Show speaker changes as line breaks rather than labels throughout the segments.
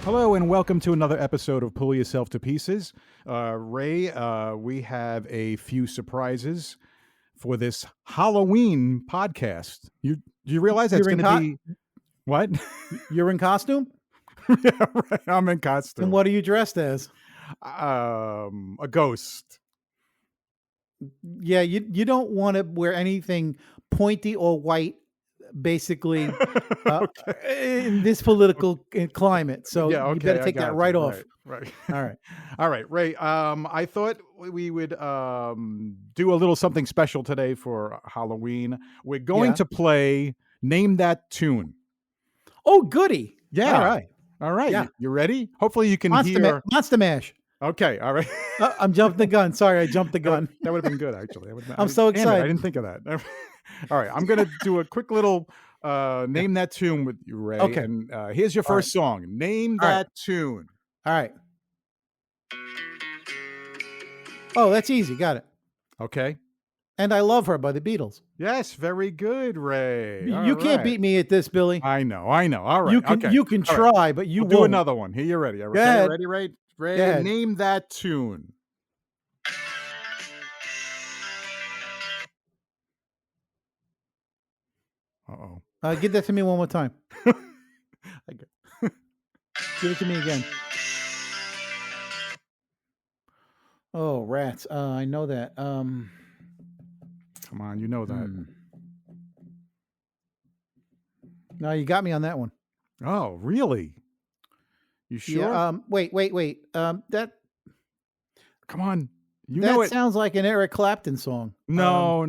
Hello and welcome to another episode of Pull Yourself to Pieces. Ray, we have a few surprises for this Halloween podcast. You realize that's
You're
going
in
to be what?
You're in costume?
Yeah, right. I'm in
And
costume.
what are you dressed as?
A ghost.
Yeah, you don't want to wear anything pointy or white, basically, in this political climate. So
Yeah,
you
okay,
better
I
take that
got
right
you.
off.
Right.
All right.
All right, Ray. I thought we would do a little something special today for Halloween. We're going
Yeah.
to play Name That Tune.
Oh, goody.
Yeah.
All right.
All right.
Yeah.
You ready? Hopefully you can
Monster,
hear.
Monster Mash.
Okay. All right.
I'm jumping the gun. Sorry, I jumped the gun.
That would have been good, actually.
I'm so
Damn it, I
excited.
didn't think of that. All right. I'm going to do a quick little Name That Tune with you, Ray.
Okay.
And here's your first song. Name
All right.
That Tune.
All right. Oh, that's easy. Got it.
Okay.
And I Love Her by the Beatles.
Yes. Very good, Ray.
You can't beat me at this, Billy.
I know. All right.
You can
All right.
try, but you
We'll do
won't.
another one. Here, you're ready. Okay,
ahead.
ready, Ray? Ray,
Go ahead.
name that tune. Uh-oh.
Give that to me one more time.
I got-
Give it to me again. Oh, rats. I know that.
Come on, you know that.
No, you got me on that one.
Oh, really? You sure?
Yeah, wait. That
Come on. You know it.
sounds like an Eric Clapton song.
No.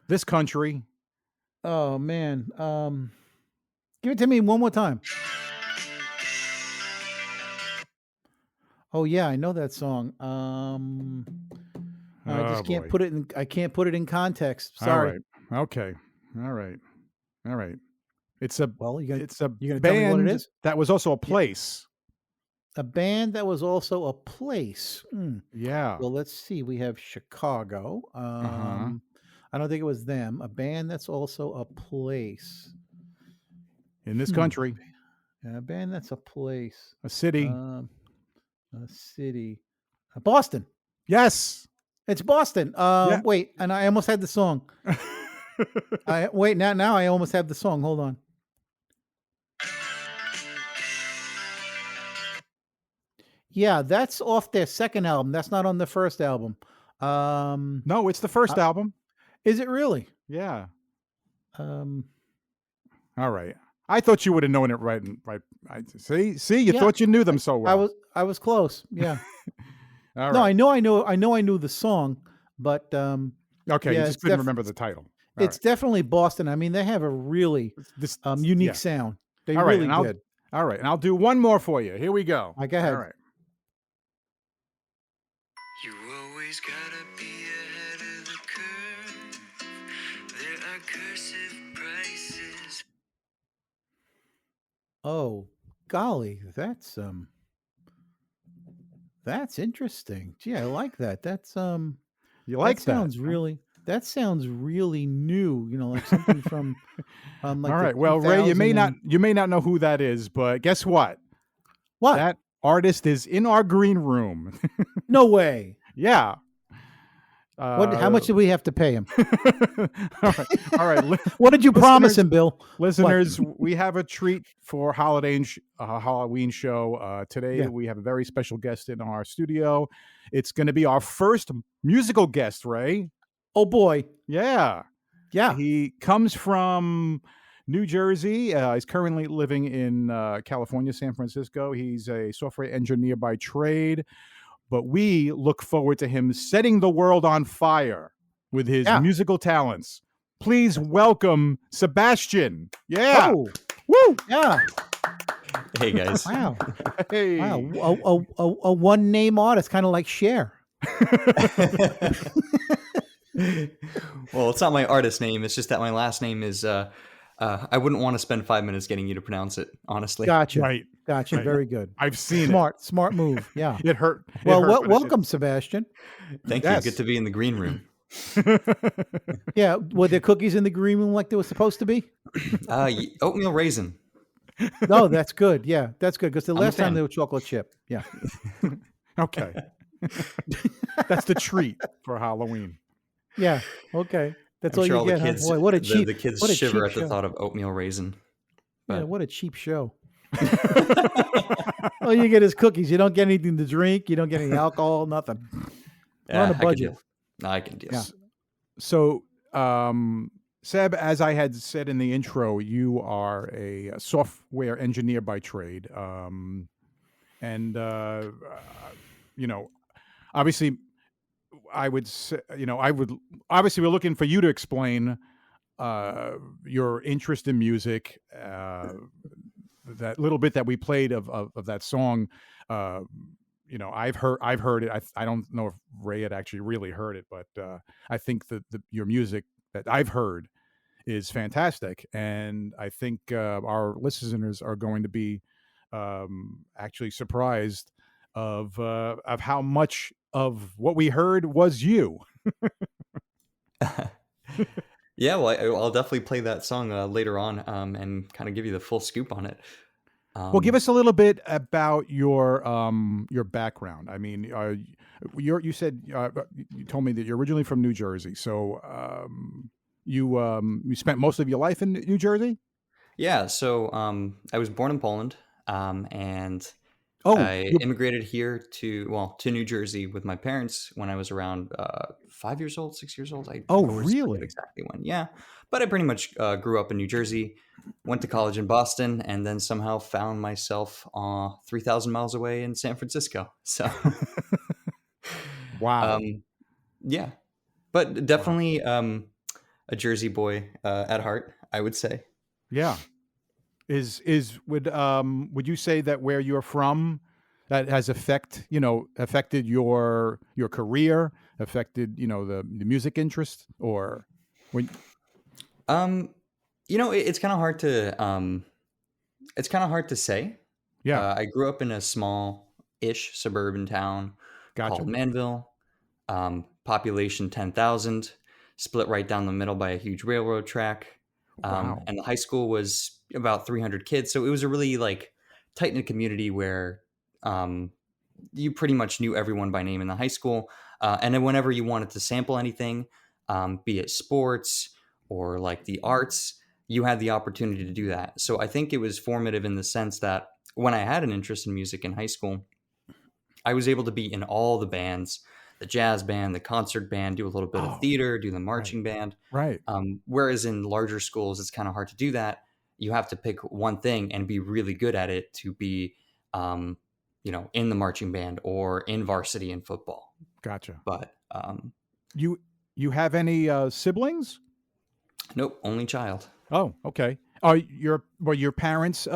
This country.
Oh man. Give it to me one more time. Oh yeah, I know that song. I just can't put it in. I can't put it in context. Sorry.
All right. Okay. All right. It's a
Well, you
it's a
gonna tell me what it
band
is?
that was also a place.
A band that was also a place.
Yeah.
Well, let's see. We have Chicago. I don't think it was them. A band that's also a place.
In this country.
A band that's a place.
A city.
A city. Boston.
Yes.
It's Boston. Wait, and I almost had the song. Now I almost have the song. Hold on. Yeah, that's off their second album. That's not on the first album.
No, it's the first album.
Is it really?
Yeah.
Um,
All right. I thought you would have known it right. See, you thought you knew them so well.
I was close. Yeah.
All
No,
right.
I knew the song, but
Okay,
yeah,
you just couldn't remember the title. All
it's definitely Boston. I mean, they have a really unique sound. They
All right,
really
and
did.
All right, and I'll do one more for you. Here we go.
Go ahead.
All right.
You always gotta be ahead of the curve. There are cursive prices.
Oh, golly, that's interesting. Gee, I like that. That's
You like that?
That sounds really new. You know, like something from like
All
the
right. Well, Ray, you may
2000
not know who that is, but guess what?
What?
That artist is in our green room.
No way.
Yeah.
How much did we have to pay him?
All right.
What did you promise him, Bill?
Listeners, we have a treat for Halloween show. Today, we have a very special guest in our studio. It's going to be our first musical guest, Ray.
Oh, boy.
Yeah.
Yeah.
He comes from New Jersey. He's currently living in California, San Francisco. He's a software engineer by trade. But we look forward to him setting the world on fire with his musical talents. Please welcome Sebastian. Yeah.
Oh, woo. Yeah.
Hey, guys.
Wow.
Hey.
Wow. A one name artist, kind of like Cher.
Well, it's not my artist name. It's just that my last name is, I wouldn't want to spend 5 minutes getting you to pronounce it, honestly.
Gotcha.
Right.
Gotcha.
Right.
Very good.
I've seen
Smart move. Yeah.
it. It hurt.
Well, welcome, Sebastian.
Thank
Yes.
you. Good to be in the green room.
Yeah. Were there cookies in the green room like there was supposed to be?
Oatmeal raisin.
No, that's good. Yeah, that's good because the
I'm a
last time they
fan.
were chocolate chip. Yeah,
Okay. That's the treat for Halloween.
yeah. Okay, that's
I'm
all
sure
you
all the
get, huh?
kids
Boy,
the kids
what a
shiver
cheap
at the
show.
thought of oatmeal raisin.
Yeah,
But
what a cheap show. All you get is cookies. You don't get anything to drink. You don't get any alcohol. Nothing. We're on a
yeah, I can
budget.
deal. No, I can deal.
Yeah.
So, Seb, as I had said in the intro, you are a software engineer by trade, and you know, obviously, I would say, I would obviously we're looking for you to explain your interest in music, that little bit that we played of that song. Uh, I've heard it. I don't know if Ray had actually really heard it, but I think that your music that I've heard is fantastic, and I think our listeners are going to be actually surprised of how much of what we heard was you.
Yeah, well, I'll definitely play that song later on, and kind of give you the full scoop on it.
Well, give
Um,
us a little bit about your background. I mean, you said you told me that you're originally from New Jersey, so you spent most of your life in New Jersey.
yeah, so I was born in Poland, and
Oh,
I
you
immigrated here to New Jersey with my parents when I was around 5 years old, 6 years old. I
oh
always forget
really?
exactly when. Yeah, but I pretty much grew up in New Jersey, went to college in Boston, and then somehow found myself 3,000 miles away in San Francisco. So,
Wow,
um, yeah, but
wow,
definitely a Jersey boy at heart, I would say.
yeah. Is would you say that where you're from that has affected your career, affected the music interest, or when
Um, it's kind of hard to say.
yeah,
I grew up in a small-ish suburban town called
gotcha.
Manville. Population 10,000, split right down the middle by a huge railroad track.
Wow.
And the high school was about 300 kids, so it was a really like tight knit community where um, you pretty much knew everyone by name in the high school. And then whenever you wanted to sample anything, be it sports or like the arts, you had the opportunity to do that. So I think it was formative in the sense that when I had an interest in music in high school, I was able to be in all the bands, the jazz band, the concert band, do a little bit of
Oh,
theater, do the
right,
marching band.
right.
Whereas in larger schools, it's kind of hard to do that. You have to pick one thing and be really good at it to be, um, in the marching band or in varsity in football.
Gotcha.
But
You you have any siblings?
nope, only child.
Oh, okay. Are your parents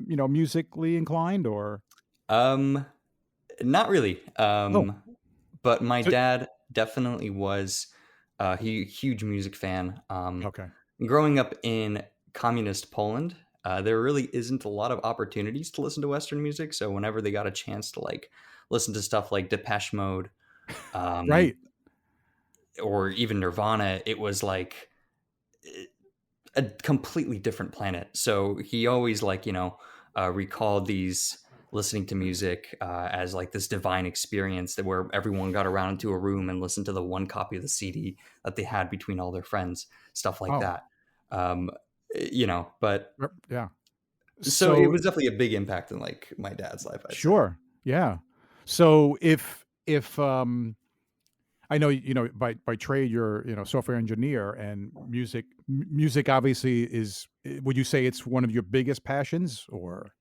musically inclined, or
Um, Not really.
oh,
But my
so,
dad definitely was a huge music fan.
okay.
Growing up in communist Poland, there really isn't a lot of opportunities to listen to Western music. So whenever they got a chance to like listen to stuff like Depeche Mode, um,
Right.
or even Nirvana, it was like a completely different planet. So he always recalled these listening to music as like this divine experience that where everyone got around into a room and listened to the one copy of the CD that they had between all their friends, stuff like
Oh,
that. Um, but
yeah.
so it
So
was definitely a big impact in like my dad's life, I'd say.
sure. Yeah. So if I know by trade you're software engineer, and music obviously is, would you say it's one of your biggest passions, or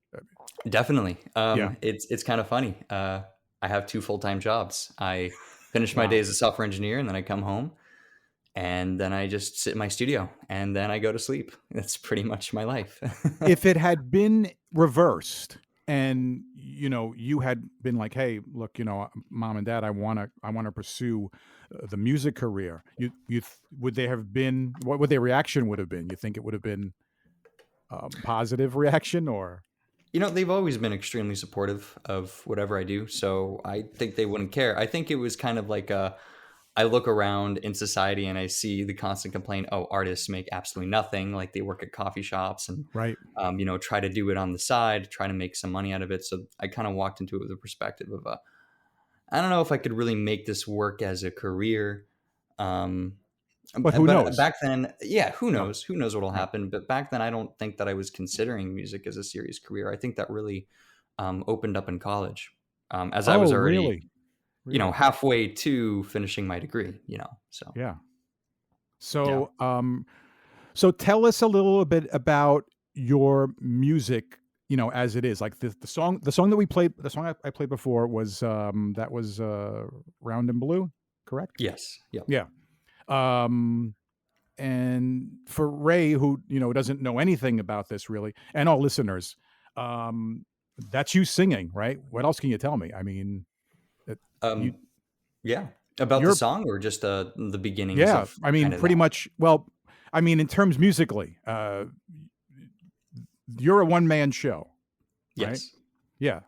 Definitely.
yeah.
It's kind of funny. I have two full-time jobs. I finish my day
Wow.
as a software engineer, and then I come home, and then I just sit in my studio, and then I go to sleep. That's pretty much my life.
If it had been reversed, and you had been like, hey, look, mom and dad, I want to pursue the music career, would they have been, what would their reaction would have been? You think it would have been positive reaction, or
They've always been extremely supportive of whatever I do, so I think they wouldn't care. I think it was kind of like I look around in society and I see the constant complaint, oh, artists make absolutely nothing. Like they work at coffee shops and,
Right.
try to do it on the side, try to make some money out of it. So I kind of walked into it with a perspective of, I don't know if I could really make this work as a career. Um,
But who
but
knows?
back then, yeah, who
No.
knows? Who knows what'll
Right.
happen? But back then, I don't think that I was considering music as a serious career. I think that really opened up in college, as I was
Oh,
already,
really? Really?
halfway to finishing my degree. So
Yeah.
yeah.
So tell us a little bit about your music, as it is. Like the song that we played, the song I played before was that was Round and Blue, correct?
Yes. Yep.
Yeah. Um and for Ray, who doesn't know anything about this really, and all listeners, um that's you singing, right? What else can you tell me? I mean, it, you
Um, yeah. About the
you're
song or just the beginnings
yeah,
of
I mean,
kind of that.
pretty much. Well, I mean, in terms musically, you're a one man show, right?
Yes.
Yeah.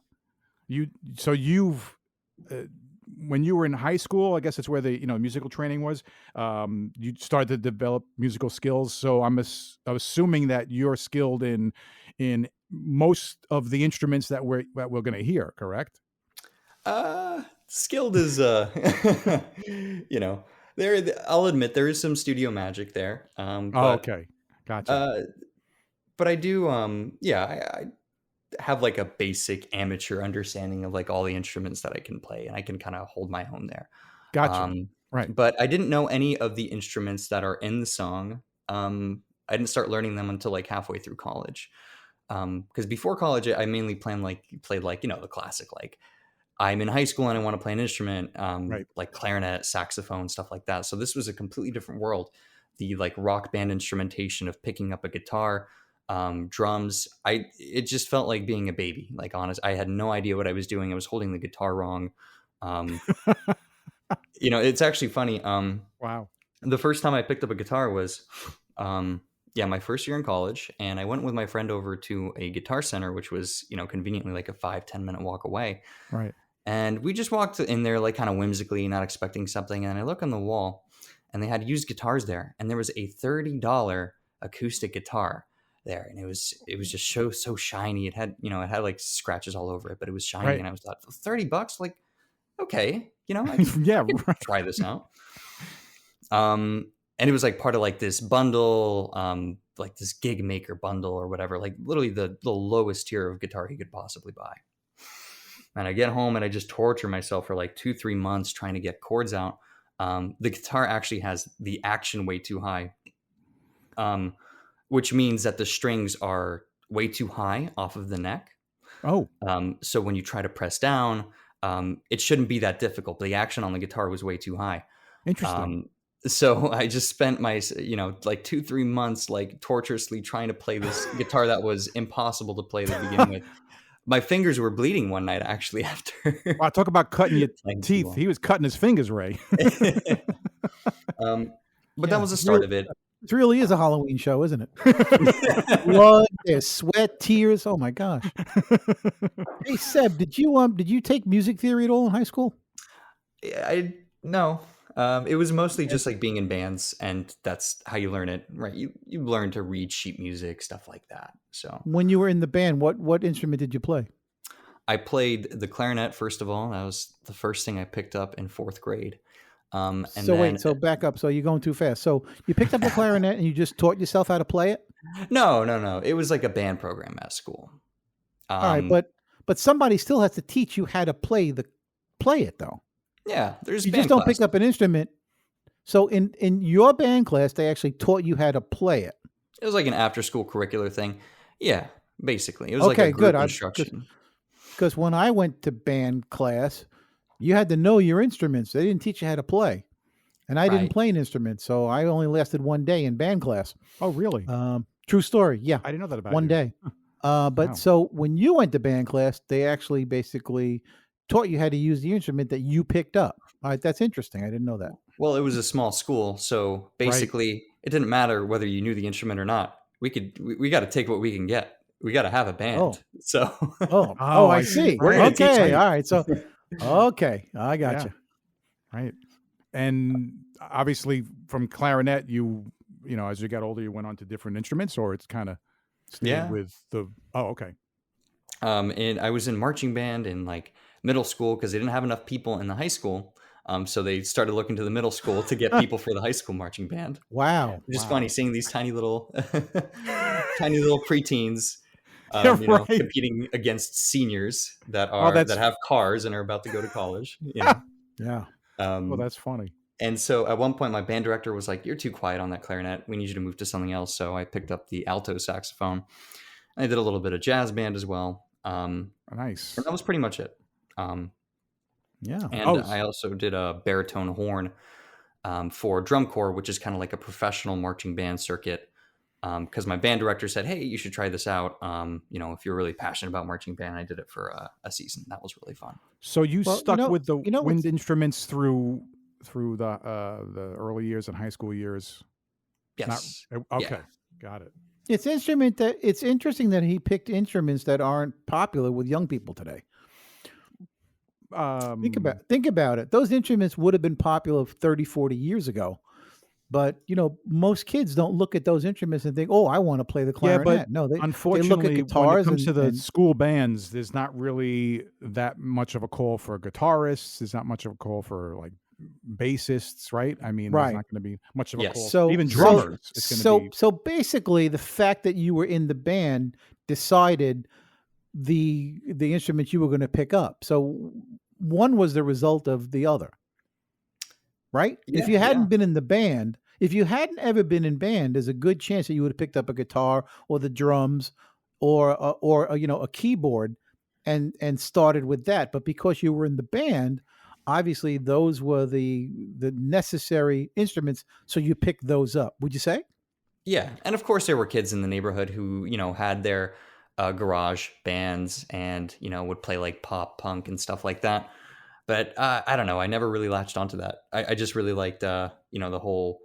You so you've uh, when you were in high school, I guess that's where the musical training was. You started to develop musical skills. So I'm assuming that you're skilled in most of the instruments that we're going to hear. Correct?
Skilled is you know, there. I'll admit there is some studio magic there.
Oh, okay, gotcha.
Uh, but I do. Yeah, I have like a basic amateur understanding of like all the instruments that I can play, and I can kind of hold my own there.
Gotcha.
Um,
Right.
but I didn't know any of the instruments that are in the song. I didn't start learning them until like halfway through college. Because before college, I mainly played like the classic, like I'm in high school and I want to play an instrument,
Right.
like clarinet, saxophone, stuff like that. So this was a completely different world. The like rock band instrumentation of picking up a guitar, drums. It just felt like being a baby. Like honest, I had no idea what I was doing. I was holding the guitar wrong. Um, it's actually funny.
Wow.
The first time I picked up a guitar was, yeah, my first year in college, and I went with my friend over to a guitar center, which was conveniently like a 5-10 minute walk away.
Right.
And we just walked in there like kind of whimsically, not expecting something. And I look on the wall and they had used guitars there. And there was a $30 acoustic guitar there. And it was just so shiny. It had like scratches all over it, but it was shiny.
Right.
And I was thought, $30, like, okay,
Yeah.
I could
Right.
try this out. And it was like part of like this bundle, like this gig maker bundle or whatever, like literally the lowest tier of guitar you could possibly buy. And I get home and I just torture myself for like 2-3 months trying to get chords out. The guitar actually has the action way too high, which means that the strings are way too high off of the neck.
Oh,
So when you try to press down, it shouldn't be that difficult. The action on the guitar was way too high.
interesting.
So I just spent my, like 2-3 months, like torturously trying to play this guitar that was impossible to play to begin with. My fingers were bleeding one night actually after
Wow, talk about cutting your
playing too
teeth.
long.
He was cutting his fingers, Ray.
But that
Yeah,
was the
it's
start
really
of it.
it really is a Halloween show, isn't it? Blood, there's sweat, tears. Oh my gosh. Hey Seb, did you take music theory at all in high school?
I no. It was mostly just like being in bands, and that's how you learn it, right? You learn to read sheet music, stuff like that. So
When you were in the band, what instrument did you play?
I played the clarinet first of all. That was the first thing I picked up in fourth grade. And
So
then
wait, so back up. So you're going too fast. So you picked up the clarinet and you just taught yourself how to play it?
no, it was like a band program at school.
All right,
Um,
but somebody still has to teach you how to play it though.
yeah, there's
You just
band
don't pick
classes.
up an instrument. So in your band class, they actually taught you how to play it.
It was like an after school curricular thing. Yeah, basically, it was like a
Okay,
group
good.
instruction.
Because when I went to band class, you had to know your instruments. They didn't teach you how to play, and I didn't
Right.
play an instrument, so I only lasted one day in band class.
Oh, really?
True story. Yeah,
I didn't know that about
one
you.
day. But
Wow.
so when you went to band class, they actually basically taught you how to use the instrument that you picked up. All right, that's interesting. I didn't know that.
Well, it was a small school, so basically, it didn't matter whether you knew the instrument or not. We got to take what we can get. We got to have a band.
Oh.
So
Oh,
Oh,
I
I see.
see.
We're gonna teach
Okay,
you.
all right. So, okay, I got
Yeah.
you.
Right. and obviously from clarinet, as you got older, you went on to different instruments, or it's kind of stayed
Yeah.
with the. Oh, okay.
And I was in marching band in like middle school because they didn't have enough people in the high school. So they started looking to the middle school to get people for the high school marching band.
Wow.
Which is
Wow.
funny seeing these tiny little preteens,
Yeah, right.
competing against seniors that
that's-
have cars and are about to go to college. You know,
Yeah.
Oh, that's funny.
and so at one point, my band director was like, "You're too quiet on that clarinet. We need you to move to something else." So I picked up the alto saxophone. I did a little bit of jazz band as well.
Nice.
And that was pretty much it.
Yeah.
And I also did a baritone horn for drum corps, which is kind of like a professional marching band circuit. Because my band director said, "Hey, you should try this out. If you're really passionate about marching band." I did it for a season. That was really fun.
So you
Well,
stuck with the
what's-
wind instruments through the early years and high school years.
Yes.
Okay,
Yeah.
got it.
It's interesting that he picked instruments that aren't popular with young people today. Think about it. Those instruments would have been popular 30, 40 years ago. But, most kids don't look at those instruments and think, "Oh, I want to play the
Yeah,
clarinet."
but
No, they
unfortunately,
look at
when it
guitars
comes to the
and
school bands, there's not really that much of a call for guitarists. There's not much of a call for like bassists, right? I mean, there's
Right.
not going to be much of a
Yes.
call.
So
Even
so
drummers, it's going to
so
be.
so basically the fact that you were in the band decided the instruments you were going to pick up. So one was the result of the other. Right? If
Yeah,
you hadn't
yeah.
been in the band, if you hadn't ever been in band, there's a good chance that you would have picked up a guitar or the drums or a keyboard and started with that. But because you were in the band, obviously those were the necessary instruments, so you picked those up. Would you say?
Yeah, and of course there were kids in the neighborhood who had their garage bands and would play like pop punk and stuff like that. But I don't know. I never really latched onto that. I just really liked the whole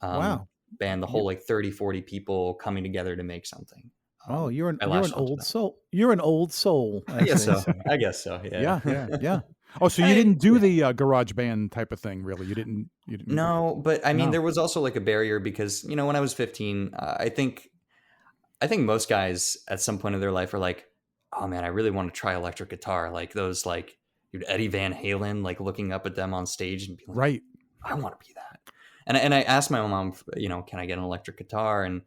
Wow.
band, the whole like 30, 40 people coming together to make something.
Oh, you're an
I latched onto
old
that.
soul. You're an old soul.
I
as
guess
they
so.
say.
I guess so. Yeah.
Yeah.
Oh, so you
I-
didn't do the garage band type of thing, really? You didn't.
No, but I mean,
No.
there was also like a barrier because when I was 15, I think most guys at some point of their life are like, "Oh man, I really want to try electric guitar." Like those, like Eddie Van Halen, like looking up at them on stage and be like,
Right.
"I want to be that." And I asked my mom, can I get an electric guitar? And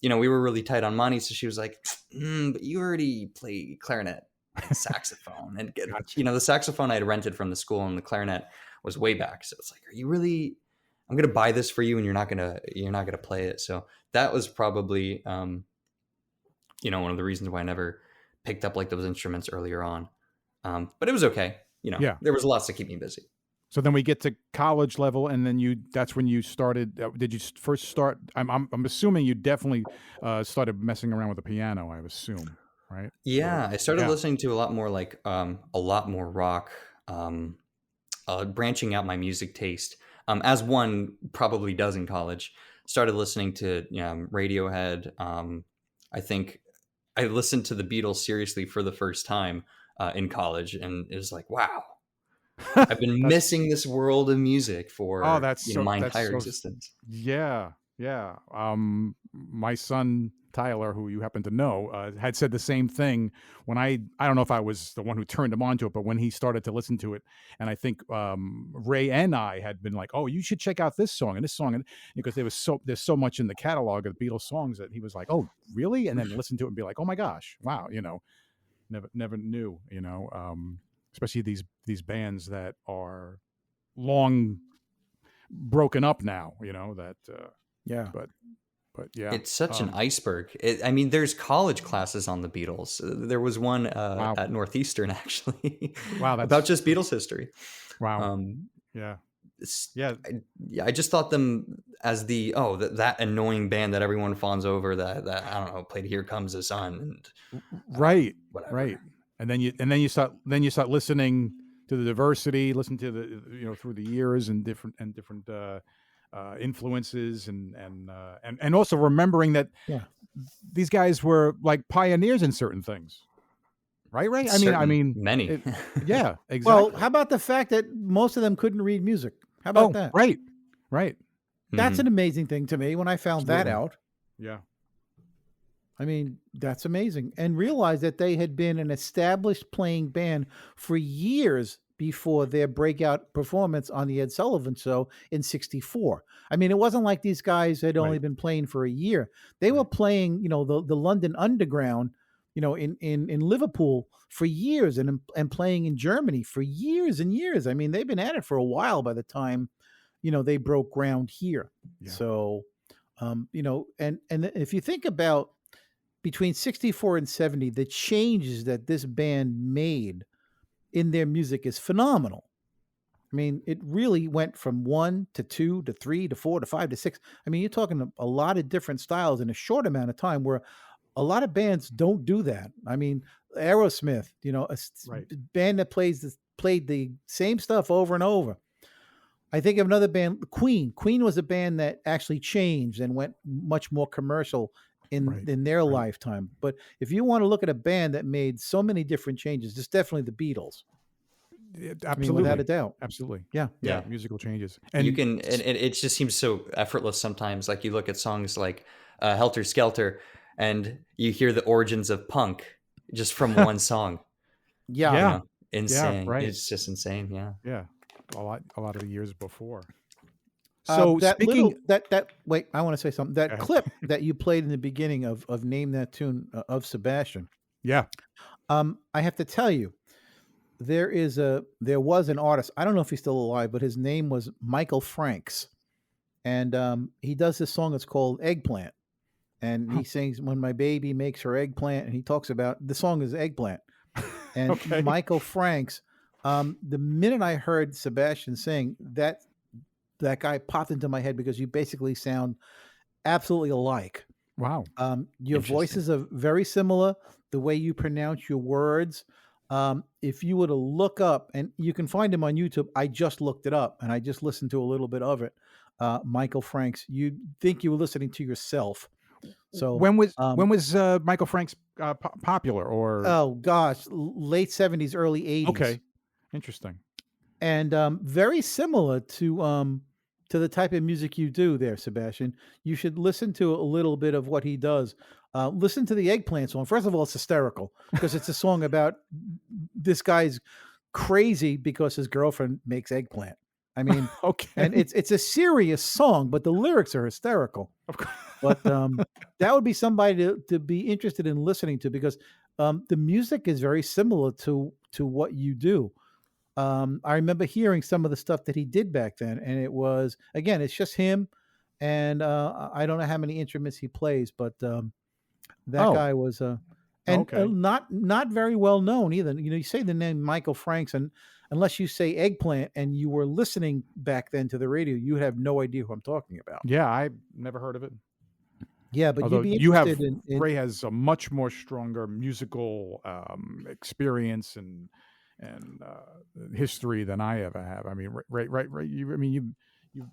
we were really tight on money, so she was like, "But you already play clarinet, and saxophone, and
Gotcha.
the saxophone I had rented from the school, and the clarinet was way back. So it's like, are you really? I'm gonna buy this for you, and you're not gonna play it." So that was probably one of the reasons why I never picked up like those instruments earlier on. But it was okay.
Yeah.
There was lots to keep me busy.
So then we get to college level, and then that's when you started. Did you first start? I'm assuming you definitely started messing around with the piano. I assume, right?
Yeah, I started
Yeah.
listening to a lot more a lot more rock, branching out my music taste, as one probably does in college. Started listening to Radiohead. I think I listened to the Beatles seriously for the first time in college, and it was like, wow, I've been missing this world of music for
Oh, that's
my
that's
entire
so-
existence.
Yeah. My son Tyler, who you happen to know, had said the same thing when I don't know if I was the one who turned him on to it, but when he started to listen to it, and I think Ray and I had been like, "Oh, you should check out this song and this song," and because there's so much in the catalog of the Beatles songs that he was like, "Oh, really?" And then listen to it and be like, "Oh my gosh, wow!" Never knew, especially these bands that are long broken up now, that.
Yeah.
But yeah,
It's such an iceberg. I mean, there's college classes on the Beatles. There was one
Wow.
at Northeastern actually,
Wow, that's-
about just Beatles history.
wow, yeah, yeah.
I just thought them as that annoying band that everyone fawns over that I don't know, played "Here Comes the Sun" and
Right,
whatever.
right. And then you start listening to the diversity, listen to the through the years and different influences and also remembering that
Yeah.
these guys were like pioneers in certain things, right? I mean,
Many.
yeah, exactly.
Well, how about the fact that most of them couldn't read music? How about
Oh,
that?
right. Right.
That's
Mhm.
an amazing thing to me when I found that
Absolutely.
out.
Yeah.
I mean, that's amazing. And realize that they had been an established playing band for years before their breakout performance on the Ed Sullivan Show in '64. I mean, it wasn't like these guys had only
Right.
been playing for a year. They were
Right.
playing, the London Underground, in Liverpool for years, and playing in Germany for years and years. I mean, they've been at it for a while by the time, they broke ground here.
Yeah.
So, and if you think about between 64 and 70, the changes that this band made in their music is phenomenal. I mean, it really went from one to two to three to four to five to six. I mean, you're talking a lot of different styles in a short amount of time where a lot of bands don't do that. I mean, Aerosmith,
Right.
band that played the same stuff over and over. I think of another band, Queen. Queen was a band that actually changed and went much more commercial in
Right.
in their
Right.
lifetime. But if you want to look at a band that made so many different changes, it's definitely the Beatles.
Yeah,
I mean, without a
absolutely.
doubt.
Absolutely.
Yeah.
Yeah,
Yeah.
musical changes.
You
And
can, and it just seems so effortless sometimes. Like you look at songs like Helter Skelter, and you hear the origins of punk just from one song. You
Yeah.
yeah.
know,
Yeah,
insane.
right.
It's just insane. Yeah.
Yeah. A lot of the years before. So
That
speaking
little that wait, I want to say something. That
uh,
clip that you played in the beginning of Name That Tune of Sebastian.
yeah.
I have to tell you, there was an artist. I don't know if he's still alive, but his name was Michael Franks, and he does this song. It's called Eggplant, and
Huh.
he sings "When My Baby Makes Her Eggplant," and he talks about the song is Eggplant. And
Okay.
Michael Franks, the minute I heard Sebastian sing that guy popped into my head because you basically sound absolutely alike.
Wow.
Your
Interesting.
voices are very similar. The way you pronounce your words. If you were to look up, and you can find him on YouTube, I just looked it up and I just listened to a little bit of it. Michael Franks, you'd think you were listening to yourself. So,
When was Michael Franks popular or
oh gosh, late '70s, early '80s.
okay. Interesting.
And very similar to the type of music you do there, Sebastian. You should listen to a little bit of what he does. Listen to the Eggplant song. First of all, it's hysterical because it's a song about this guy's crazy because his girlfriend makes eggplant. I mean, and
Okay.
it's a serious song, but the lyrics are hysterical.
Of course.
But that would be somebody to be interested in listening to because the music is very similar to what you do. I remember hearing some of the stuff that he did back then, and it was again, it's just him, and I don't know how many instruments he plays, but that
Oh,
guy was and
okay.
not very well known either. You say the name Michael Franks, and unless you say Eggplant, and you were listening back then to the radio, you would have no idea who I'm talking about.
Yeah, I never heard of it.
Yeah, but you'd
Although
be
you have
interested in
Ray has a much more stronger musical experience and history than I ever have. I mean, Ray.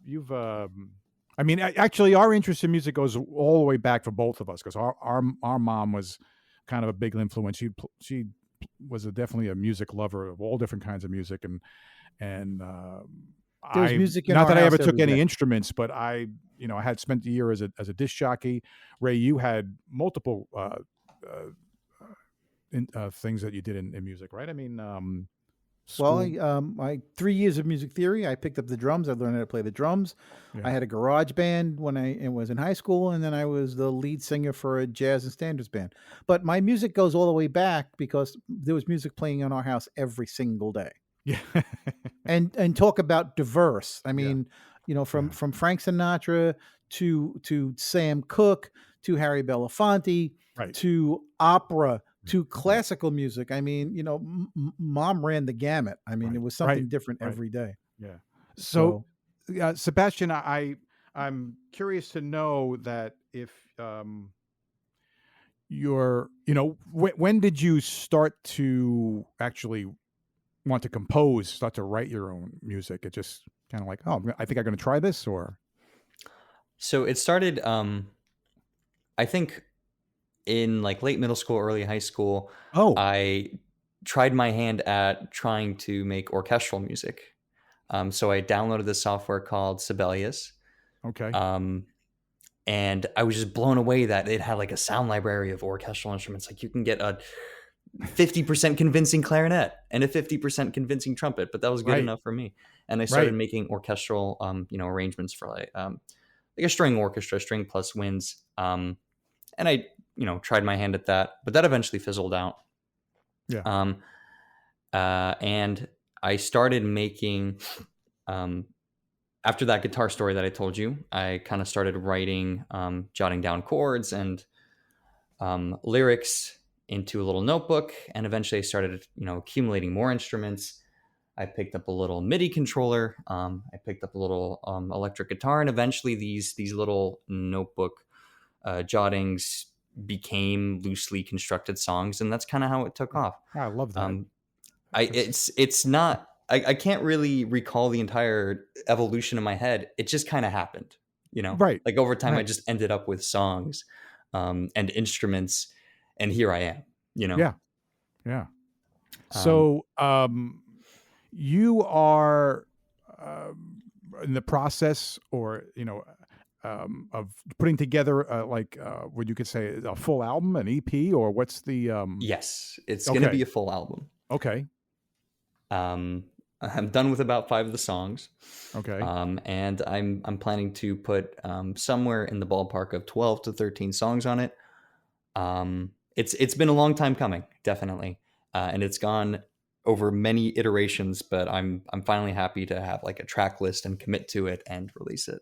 You've. I mean, actually, our interest in music goes all the way back for both of us because our mom was kind of a big influence. She was definitely a music lover of all different kinds of music, and
there's
I
music in
not
our
that I ever
house every
took
day.
any instruments, but I had spent a year as a disc jockey. Ray, you had multiple things that you did in music, right? I mean,
Well,
school.
I 3 years of music theory. I picked up the drums. I learned how to play the drums. I
Yeah.
had a garage band when I was in high school, and then I was the lead singer for a jazz and standards band. But my music goes all the way back because there was music playing in our house every single day.
Yeah.
And talk about diverse. I
Yeah.
mean,
Yeah.
from Frank Sinatra to Sam Cooke to Harry Belafonte
Right.
to opera to
Right.
classical music. I mean, mom ran the gamut. I mean, it
Right.
was
Right.
something different
Right.
every day.
Yeah. So,
So,
Sebastian, I'm curious to know that if when did you start to actually want to compose, start to write your own music? It just kind of like, oh, I think I'm going to try this, or
So it started, I think, in like late middle school, early high school.
oh,
I tried my hand at trying to make orchestral music. So I downloaded this software called Sibelius.
Okay.
And I was just blown away that it had like a sound library of orchestral instruments. Like you can get a 50% convincing clarinet and a 50% convincing trumpet, but that was good
Right.
enough for me. And I started
Right.
making orchestral, arrangements for like a string orchestra, string plus winds. And I, tried my hand at that, but that eventually fizzled out.
Yeah.
And I started making, after that guitar story that I told you, I kind of started writing, jotting down chords and lyrics into a little notebook, and eventually I started, accumulating more instruments. I picked up a little MIDI controller. I picked up a little electric guitar, and eventually these little notebook jottings became loosely constructed songs, and that's kind of how it took off.
I love that.
Um, it's not. I can't really recall the entire evolution in my head. It just kind of happened,
Right.
Like over time, I
Right.
just ended up with songs and instruments, and here I am.
Yeah. Yeah.
Um,
So, you are in the process, or of putting together, what you could say, a full album, an EP, or what's the?
yes, it's going to
Okay.
be a full album.
Okay.
I'm done with about 5 of the songs,
Okay.
and I'm planning to put somewhere in the ballpark of 12 to 13 songs on it. It's been a long time coming, definitely, and it's gone over many iterations. But I'm finally happy to have like a track list and commit to it and release it.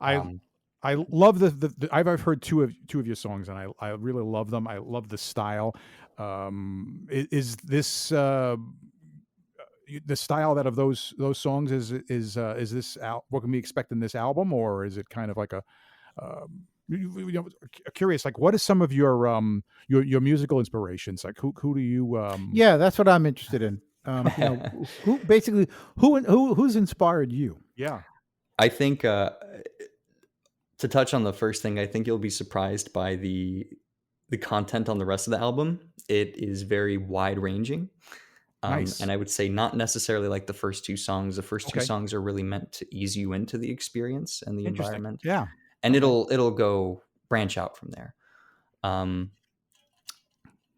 I
Um,
I love I've heard two of your songs, and I really love them. I love the style. Is this the style that of those songs is this what can we expect in this album, or is it kind of like a curious, like what is some of your musical inspirations, like who do you
Yeah, that's what I'm interested in. Who basically who's inspired you?
yeah,
I think to touch on the first thing, I think you'll be surprised by the content on the rest of the album. It is very wide ranging.
nice,
And I would say not necessarily like the first 2 songs. The first 2
okay,
songs are really meant to ease you into the experience and the
interesting,
environment,
yeah,
and
okay,
it'll go branch out from there. Um,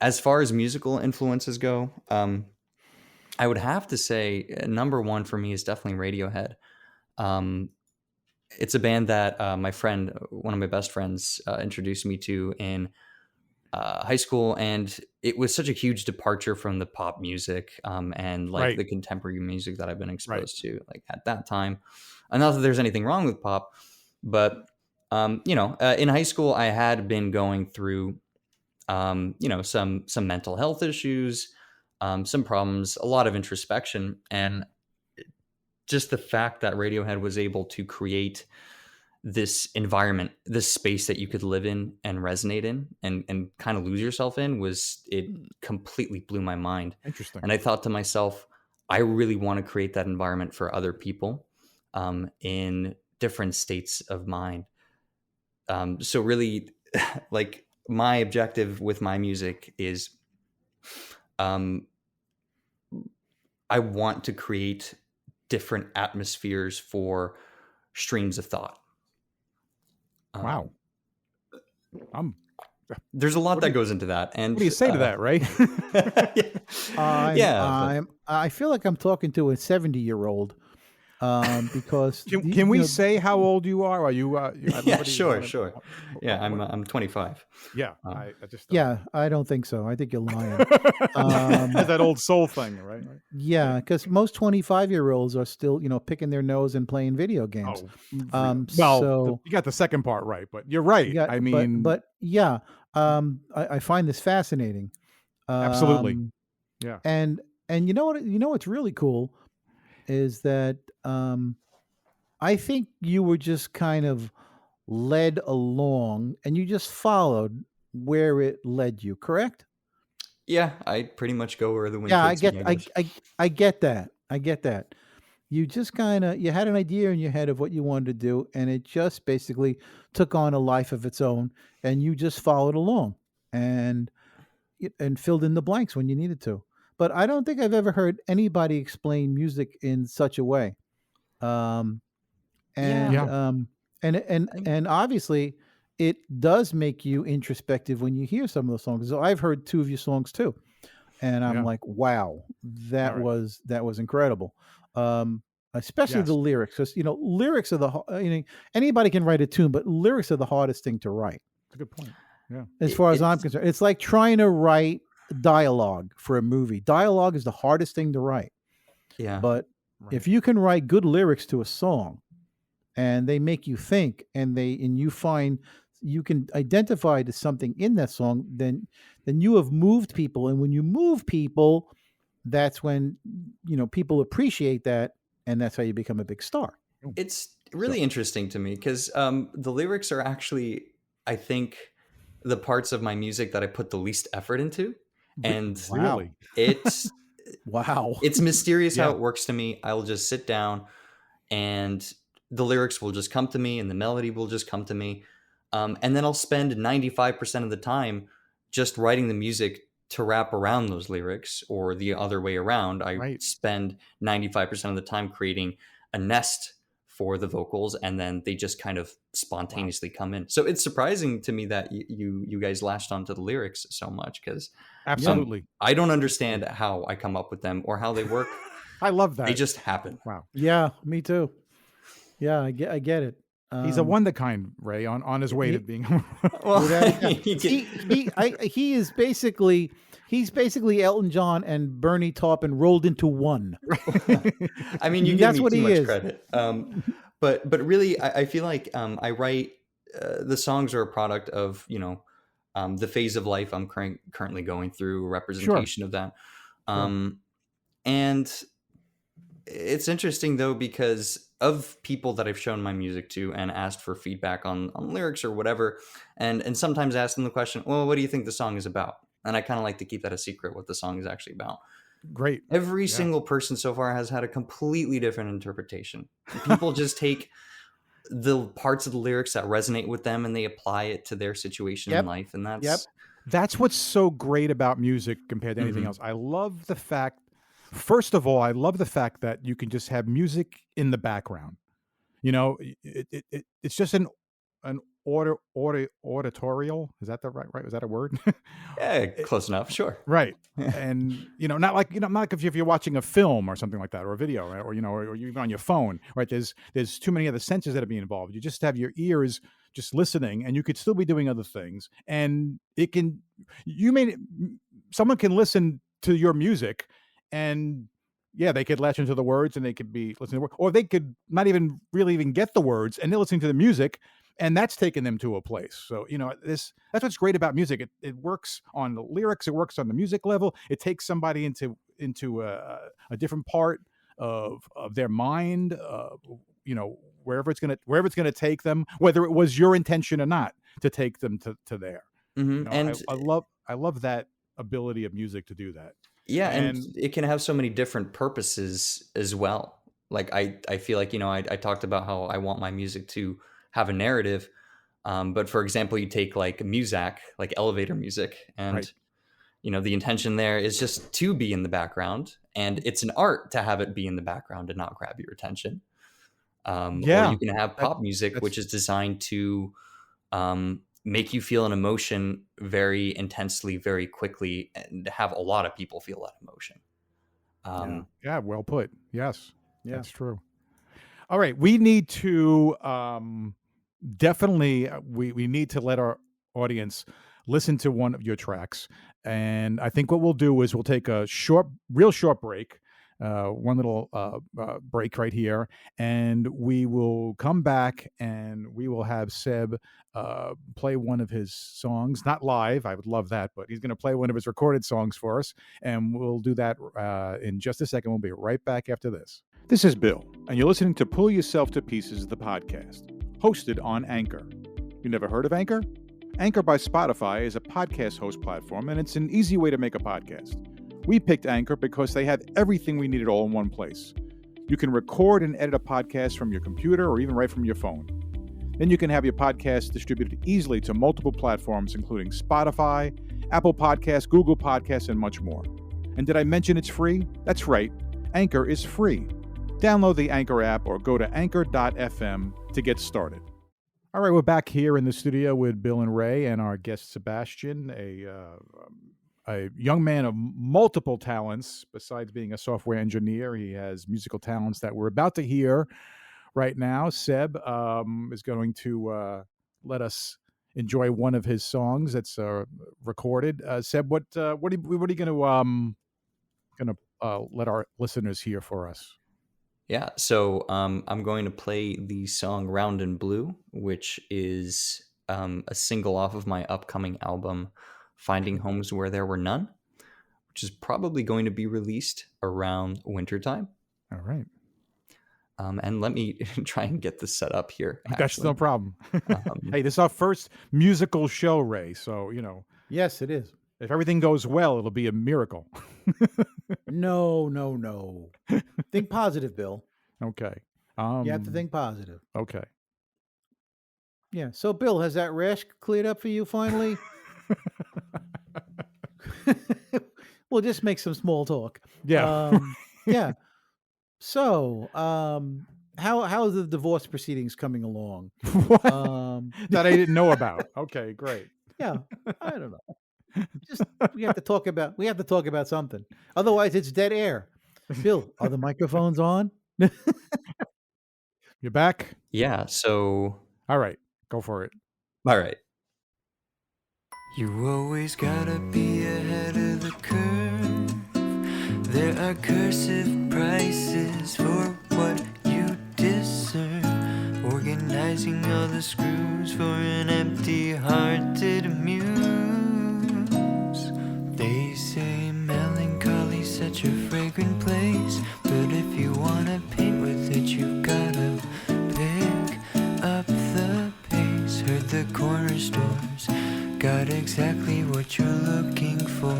as far as musical influences go, I would have to say number one for me is definitely Radiohead. Um, it's a band that my friend, one of my best friends, introduced me to in high school, and it was such a huge departure from the pop music and like
right,
the contemporary music that I've been
right,
exposed to like at that time. And not that there's anything wrong with pop, but in high school I had been going through some mental health issues, some problems, a lot of introspection, and just the fact that Radiohead was able to create this environment, this space that you could live in and resonate in and kind of lose yourself in, it completely blew my mind.
interesting,
And I thought to myself, I really want to create that environment for other people in different states of mind. So really, like my objective with my music is um, I want to create different atmospheres for streams of thought.
wow, I'm
There's a lot
what do
that
you
goes into that, and
what do you say to that, Ray?
yeah, but
I feel like I'm talking to a 70-year-old because
can we say how old you are you at
yeah,
liberty?
sure, sure. Yeah,
What-
I'm 25.
yeah,
Um,
I just
yeah, I don't think so. I think you're lying.
That's that old soul thing, right?
Yeah, because most 25-year-olds are still, picking their nose and playing video games.
Oh, well,
So
you got the second part right, but you're right.
yeah,
I mean,
but yeah, I find this fascinating.
absolutely.
Um,
Yeah.
and what's really cool is that I think you were just kind of led along and you just followed where it led you, correct?
yeah, I pretty much go where the wind
Yeah,
takes me, I guess.
I get that. I get that. You just kind of you had an idea in your head of what you wanted to do, and it just basically took on a life of its own, and you just followed along and filled in the blanks when you needed to. but I don't think I've ever heard anybody explain music in such a way. Um,
Yeah,
and
Yeah,
and obviously it does make you introspective when you hear some of the songs. So I've heard two of your songs too, and I'm
yeah.
like, wow,
All right.
that was incredible. Especially the
Yes.
lyrics, because lyrics are anybody can write a tune, but lyrics are the hardest thing to write,
It's a good point. Yeah.
as far as I'm
it's
concerned. It's like trying to write dialogue for a movie. Dialogue is the hardest thing to write,
yeah.
but
Right.
if you can write good lyrics to a song and they make you think, and you find you can identify to something in that song, then you have moved people, and when you move people, that's when people appreciate that, and that's how you become a big star.
Oh,
It's
so
really interesting to me because the lyrics are actually, I think, the parts of my music that I put the least effort into, and
Wow.
really,
it's
Wow.
it's mysterious how
yeah.
it works to me. I will just sit down and the lyrics will just come to me and the melody will just come to me. And then I'll spend 95% of the time just writing the music to wrap around those lyrics, or the other way around. I
Right.
spend 95% of the time creating a nest for the vocals, and then they just kind of
Wow.
spontaneously come in. So it's surprising to me that you guys latched onto the lyrics so much, because
Yeah.
Absolutely.
I don't
Absolutely.
understand how I come up with them or how they work.
I love
They
that.
just happen.
Wow.
Yeah, me too. Yeah, I get it.
He's a
um
one of kind, Ray, on his way to
he,
being.
Well,
without a doubt,
you can,
he's basically Elton John and Bernie Taupin rolled into one.
I
I
mean, you
mean,
give
that's
me
what
too
he
much
is.
credit. But really, I feel like I write the songs are a product of the phase of life I'm currently going through, a
Sure.
representation of that.
Sure.
Um, and it's interesting though, because of people that I've shown my music to and asked for feedback on lyrics or whatever, and sometimes ask them the question, well, what do you think the song is about? And I kind of like to keep that a secret, what the song is actually about.
Great.
Every
Yeah.
single person so far has had a completely different interpretation. People just take the parts of the lyrics that resonate with them and they apply it to their situation in
Yep.
life, and
Yep.
That's what's so great about music compared to anything
Mhm.
else. I love the fact, first of all, I love the fact that you can just have music in the background. It's just an auditorial. Is that the right? Was that a word?
Yeah,
It-
close enough. Sure.
right. And not like if you're watching a film or something like that, or a video, right? Or even on your phone, right? There's too many other senses that are being involved. You just have your ears just listening, and you could still be doing other things. And you may, someone can listen to your music, and yeah, they could latch into the words, and they could be listening to words, or they could not even really even get the words, and they're listening to the music, and that's taking them to a place. So that's what's great about music. It works on the lyrics, it works on the music level. It takes somebody into a different part of their mind, wherever it's gonna take them, whether it was your intention or not to take them to there. I,
And
I love that ability of music to do that.
yeah, and
And
it can have so many different purposes as well. Like I feel like, I talked about how I want my music to have a narrative. But for example, you take like Muzak, like elevator music,
right,
and the intention there is just to be in the background, and it's an art to have it be in the background and not grab your attention. Or
yeah,
you can have
that
pop music,
that's
which is designed to make you feel an emotion very intensely, very quickly, and have a lot of people feel that emotion.
yeah,
Um,
yeah, well put. Yes,
Yeah.
that's true. All right, we need to definitely we need to let our audience listen to one of your tracks, and I think what we'll do is we'll take a real short break, one little break right here, and we will come back and we will have Seb play one of his songs, not live. I would love that, but he's going to play one of his recorded songs for us, and we'll do that in just a second. We'll be right back after this. This is Bill, and you're listening to Pull Yourself to Pieces, the podcast, hosted on Anchor. You never heard of Anchor? Anchor by Spotify is a podcast host platform, and it's an easy way to make a podcast. We picked Anchor because they have everything we needed all in one place. You can record and edit a podcast from your computer or even right from your phone. Then you can have your podcast distributed easily to multiple platforms, including Spotify, Apple Podcasts, Google Podcasts, and much more. And did I mention it's free? That's right, Anchor is free. Download the Anchor app or go to anchor.fm to get started. All right, we're back here in the studio with Bill and Ray and our guest Sebastian, a young man of multiple talents. Besides being a software engineer, he has musical talents that we're about to hear right now. Seb is going to let us enjoy one of his songs that's recorded. Seb, what are you going to let our listeners hear for us?
Yeah, so I'm going to play the song Round and Blue, which is a single off of my upcoming album, Finding Homes Where There Were None, which is probably going to be released around wintertime.
All right.
And let me try and get this set up here.
That's no problem. Hey, this is our first musical show, Ray, so,
Yes, it is.
if everything goes well, it'll be a miracle.
No. Think positive, Bill.
Okay.
You have to think positive.
Okay.
Yeah. So, Bill, has that rash cleared up for you finally? We'll just make some small talk.
Yeah.
Yeah. So, how's the divorce proceedings coming along?
What?
Um,
That I didn't know about. Okay, great.
yeah, I don't know. Just we have to talk about something. Otherwise, it's dead air. Bill, are the microphones on?
You're back?
Yeah, so,
All right. Go for it.
all right.
You always gotta be ahead of the curve. There are cursive prices for what you deserve. Organizing all the screws for an empty-hearted muse. They say melancholy's such a fragrant place, but if you wanna paint with it, you've gotta pick up the pace. Heard the corner stores got exactly what you're looking for.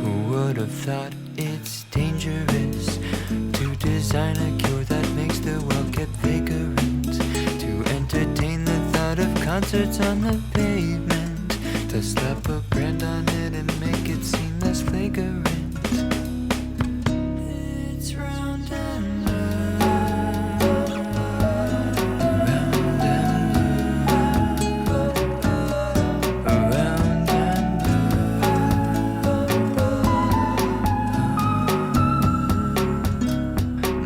Who would have thought it's dangerous to design a cure that makes the world get vagrant? To entertain the thought of concerts on the pavement, to slap a brand on it and make it seem less flagrant. It's round and blue, round and blue, round and blue.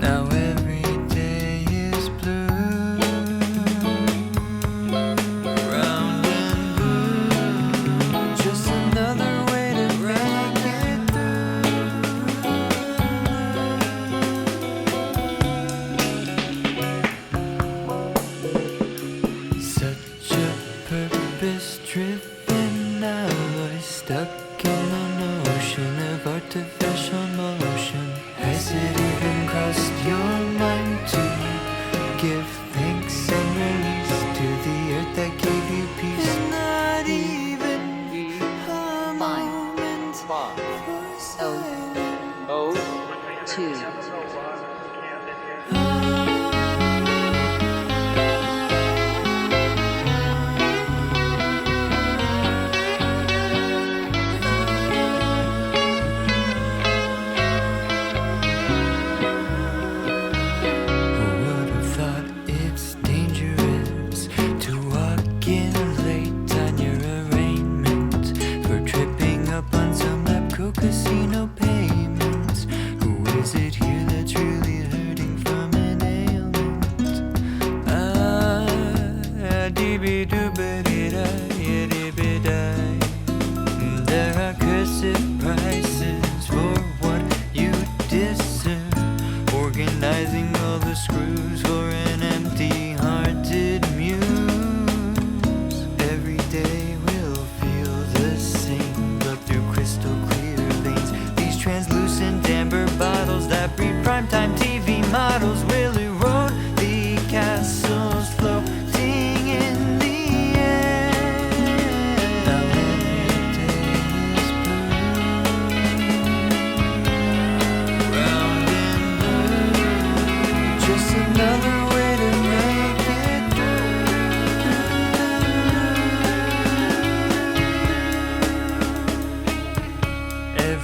Now every day is blue, round and blue. Just another way to make it through. Such a purpose-driven alloy stuck in an ocean of artificial motion. Has it even crossed your mind to give thanks and release to the earth that gave you peace? Not even a moment for silence.
2.
Who would have thought it's dangerous to walk in late on your arraignment for tripping up on some Lapco casino payments? Who is it here that's really hurting from an ailment? Dee-bee-doo-ba-dee-da-yee-dee-bee-die. There are cursive prices for what you deserve. Organizing all the screws for an empty-hearted muse. Every day will feel the same, but through crystal clear veins. These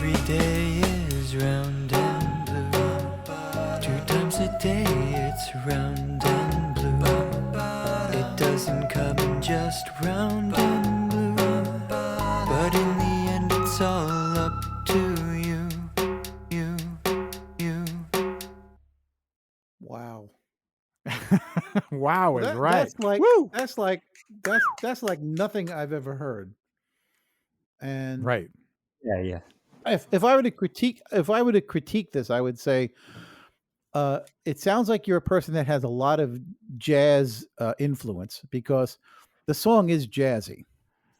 Every day is round and blue. 2 times a day it's round and blue. It doesn't come in just round and blue. But in the end it's all up to you, you, you.
Wow.
Wow
Well,
is right.
Woo!
Woo!
That's like nothing I've ever heard. And
Right.
Yeah, yeah.
if I were to critique this, I would say it sounds like you're a person that has a lot of jazz influence, because the song is jazzy.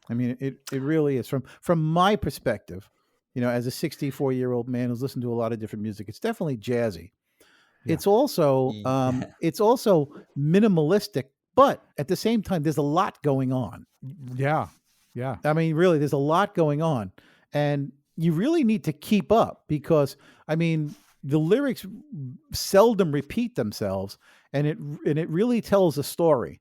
I mean, it really is. From my perspective, as a 64-year-old man who's listened to a lot of different music, it's definitely jazzy.
Yeah.
It's also minimalistic, but at the same time, there's a lot going on.
Yeah. Yeah.
I mean, really, there's a lot going on, and you really need to keep up, because I mean, the lyrics seldom repeat themselves, and it really tells a story.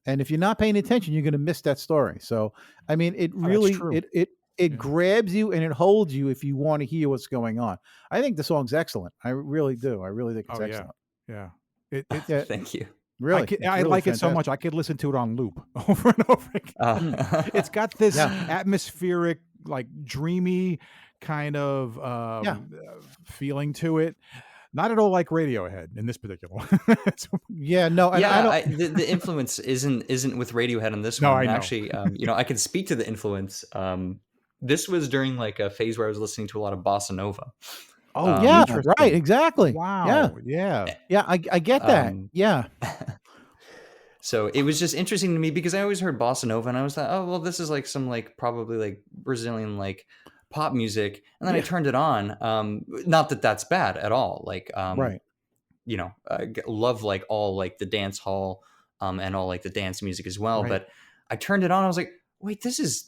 And if you're not paying attention, you're going to miss that story. So, I mean, it
Oh, that's
really
true.
it
Yeah.
grabs you and it holds you if you want to hear what's going on. I think the song's excellent. I really do. I really think it's
Oh, yeah.
excellent.
Yeah. It
Yeah,
Thank you.
really, it's
I
really
like it so
fantastic.
much. I could listen to it on loop over and over again. It's got this
Yeah.
atmospheric, like dreamy kind of feeling to it. Not at all like Radiohead in this particular one.
Yeah, no, and I
yeah,
don't.
the influence isn't with Radiohead on this
No,
one.
I
And
know.
actually, I can speak to the influence. This was during like a phase where I was listening to a lot of bossa nova.
Oh,
Yeah,
interesting.
right, exactly. Yeah,
Wow. Yeah.
yeah, I get that.
Um,
Yeah,
So it was just interesting to me because I always heard bossa nova and I was like, oh well, this is like some like probably like Brazilian like pop music. And then I
Yeah.
turned it on. Not that that's bad at all. Like
right.
love like all like the dance hall and all like the dance music as well.
Right.
But I turned it on. I was like, wait, this is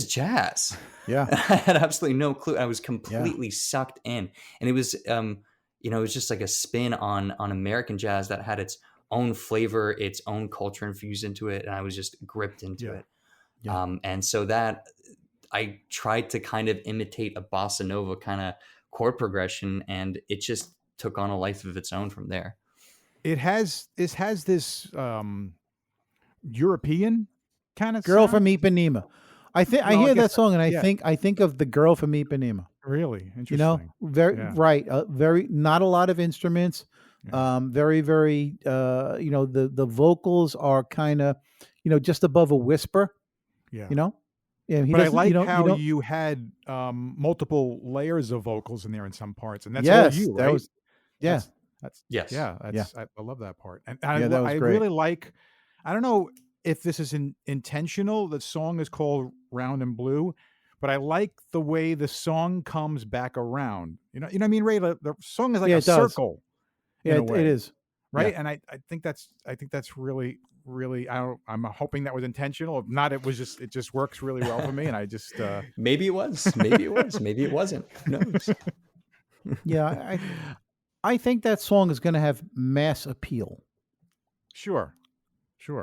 jazz.
Yeah,
I had absolutely no clue. I was completely sucked in, and it was it was just like a spin on American jazz that had its own flavor, its own culture infused into it, and I was just gripped into
Yeah.
it.
Yeah.
And so that I tried to kind of imitate a bossa nova kind of chord progression, and it just took on a life of its own from there.
It has this European kind of
Girl
sound.
from Ipanema. I think I
Well, I
hear that
guess,
song and
yeah.
I think of the girl from Ipanema.
Really
You know,
interesting.
very
Yeah.
right, very not a lot of instruments.
Yeah.
Very the vocals are kind of just above a whisper.
Yeah.
Yeah, he
But I
doesn't.
like
You
how
don't.
you had multiple layers of vocals in there in some parts, and that's
Yes,
all you,
that
right?
was. Yeah,
That's
Yes.
yeah.
yeah,
I love that part, and
yeah. That was
I
great.
really like. I don't know if this is intentional. The song is called "Round and Blue," but I like the way the song comes back around. You know what I mean, Ray? The song is like
Yeah,
a
it does.
circle
Yeah,
in a
it
way,
is.
right?
Yeah.
And I think that's really I'm hoping that was intentional. If not, it just works really well for me, and I just
Maybe it was. Maybe it was. Maybe it wasn't. Who knows?
Yeah, I think that song is going to have mass appeal.
sure.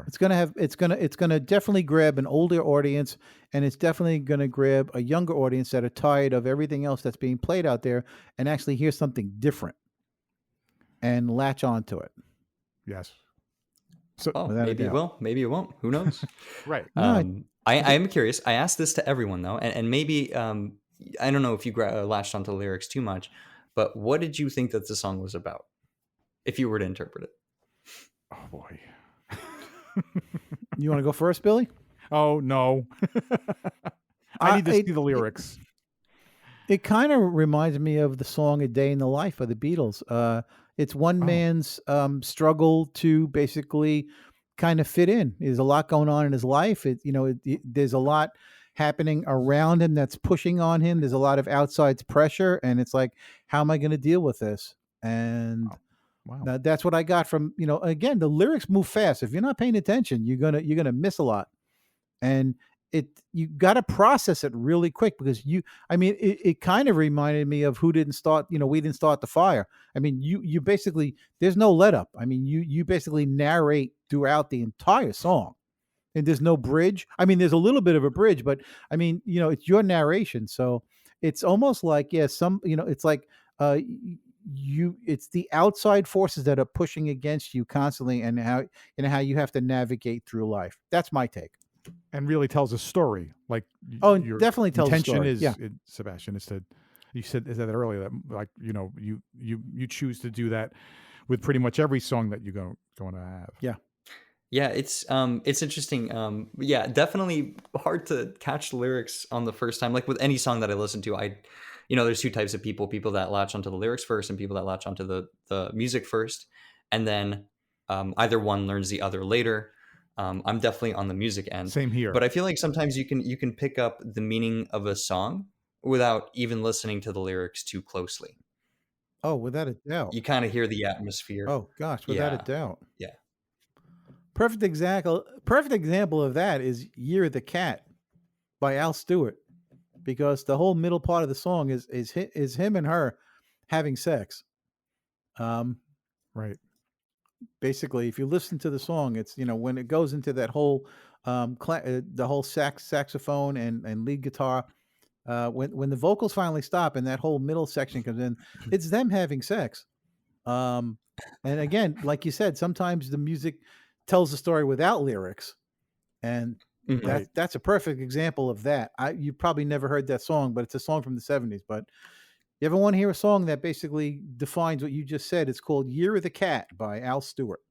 It's going to definitely grab an older audience, and it's definitely going to grab a younger audience that are tired of everything else that's being played out there and actually hear something different and latch onto it.
Yes. So
Oh,
Without a
maybe it
doubt.
will. Maybe it won't. Who knows?
right.
No,
I am curious. I asked this to everyone though, and maybe I don't know if you latched onto the lyrics too much, but what did you think that the song was about, if you were to interpret it?
Oh boy.
you want to go first, Billy?
Oh no. I need to
it-
see the lyrics.
It kind of reminds me of the song "A Day in the Life" of the Beatles. It's one
Oh.
man's struggle to basically kind of fit in. There's a lot going on in his life. There's a lot happening around him that's pushing on him. There's a lot of outside pressure, and it's like, how am I going to deal with this? And
Wow.
that's what I got from Again, the lyrics move fast. If you're not paying attention, you're gonna miss a lot. And you got to process it really quick, because it kind of reminded me of who didn't start, we didn't start the fire. I mean, you basically, there's no let up. I mean, you basically narrate throughout the entire song, and there's no bridge. I mean, there's a little bit of a bridge, but I mean, it's your narration. So it's almost like, yeah, some, it's like, it's the outside forces that are pushing against you constantly, and how you have to navigate through life. That's my take.
And really tells a story. Like
Oh, and
your
definitely tells a
intention
story. Yeah.
Sebastian, is to, you said that earlier, that like, you choose to do that with pretty much every song that you're going to have.
Yeah.
Yeah, it's interesting. Yeah, definitely hard to catch the lyrics on the first time. Like with any song that I listen to, there's two types of people that latch onto the lyrics first and people that latch onto the music first. And then either one learns the other later. I'm definitely on the music end.
Same here.
But I feel like sometimes you can pick up the meaning of a song without even listening to the lyrics too closely.
Oh, without a doubt.
You kind of hear the atmosphere.
Oh gosh, without a
Yeah.
doubt.
Yeah.
Perfect example of that is "Year of the Cat" by Al Stewart, because the whole middle part of the song is him and her having sex. Um,
Right.
Basically, if you listen to the song, it's, when it goes into that whole, the whole saxophone and lead guitar, when the vocals finally stop and that whole middle section comes in, it's them having sex. Um, and again, like you said, sometimes the music tells the story without lyrics, and
Mhm.
Right.
that's a perfect example of that. You probably never heard that song, but it's a song from the '70s. But you ever want to hear a song that basically defines what you just said? It's called "Year of the Cat" by Al Stewart.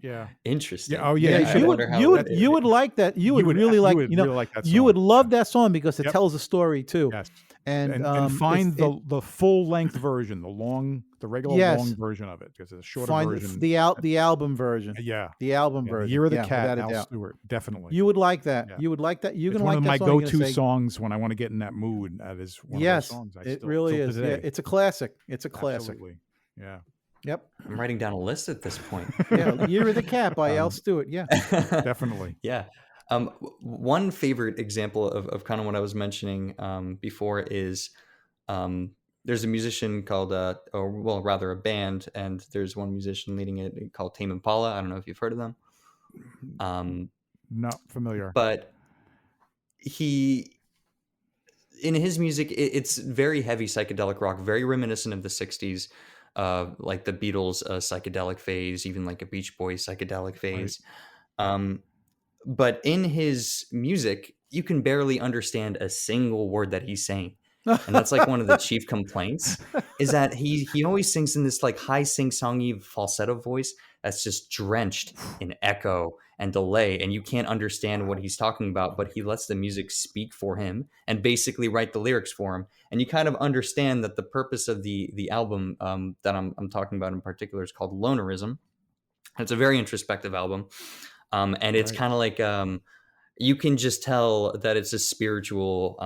Yeah.
Interesting.
Yeah. Oh, yeah.
Yeah,
I
you would
wonder how
you would
that-
you would like that. You would really like,
like that song.
you would love that song because it
Yep.
tells a story too.
Yes.
And
And find
it's-
the full length version, the regular
Yes.
long version of it, because it's a shorter
find
version.
the album version.
Yeah.
The album
Yeah,
version.
Year of the
Yeah,
Cat,
without a
Al
doubt.
Stewart, definitely.
You would like that.
Yeah.
You would like that. You're
It's
gonna
one
like
of
that
my
song. You're
go-to
gonna say,
songs when I want to get in that mood. That is one
yes,
of those songs.
it really
still
is.
to
Yeah,
today.
it's a classic. It's a classic.
Absolutely. Yeah.
Yep.
I'm writing down a list at this point.
Yeah, "Year of the Cat" by Al
Um,
Stewart. Yeah.
Definitely.
Yeah. One favorite example of kind of what I was mentioning before is there's a musician called, or well, rather a band, and there's one musician leading it called Tame Impala. I don't know if you've heard of them.
Not familiar.
But he, in his music, it's very heavy psychedelic rock, very reminiscent of the 60s, like the Beatles psychedelic phase, even like a Beach Boys psychedelic phase. But in his music, you can barely understand a single word that he's saying. And that's like one of the chief complaints, is that he always sings in this like high sing-songy falsetto voice that's just drenched in echo and delay, and you can't understand what he's talking about, but he lets the music speak for him and basically write the lyrics for him. And you kind of understand that the purpose of the album that I'm talking about in particular is called Lonerism. It's a very introspective album. And it's
Right.
kind of like you can just tell that it's a spiritual,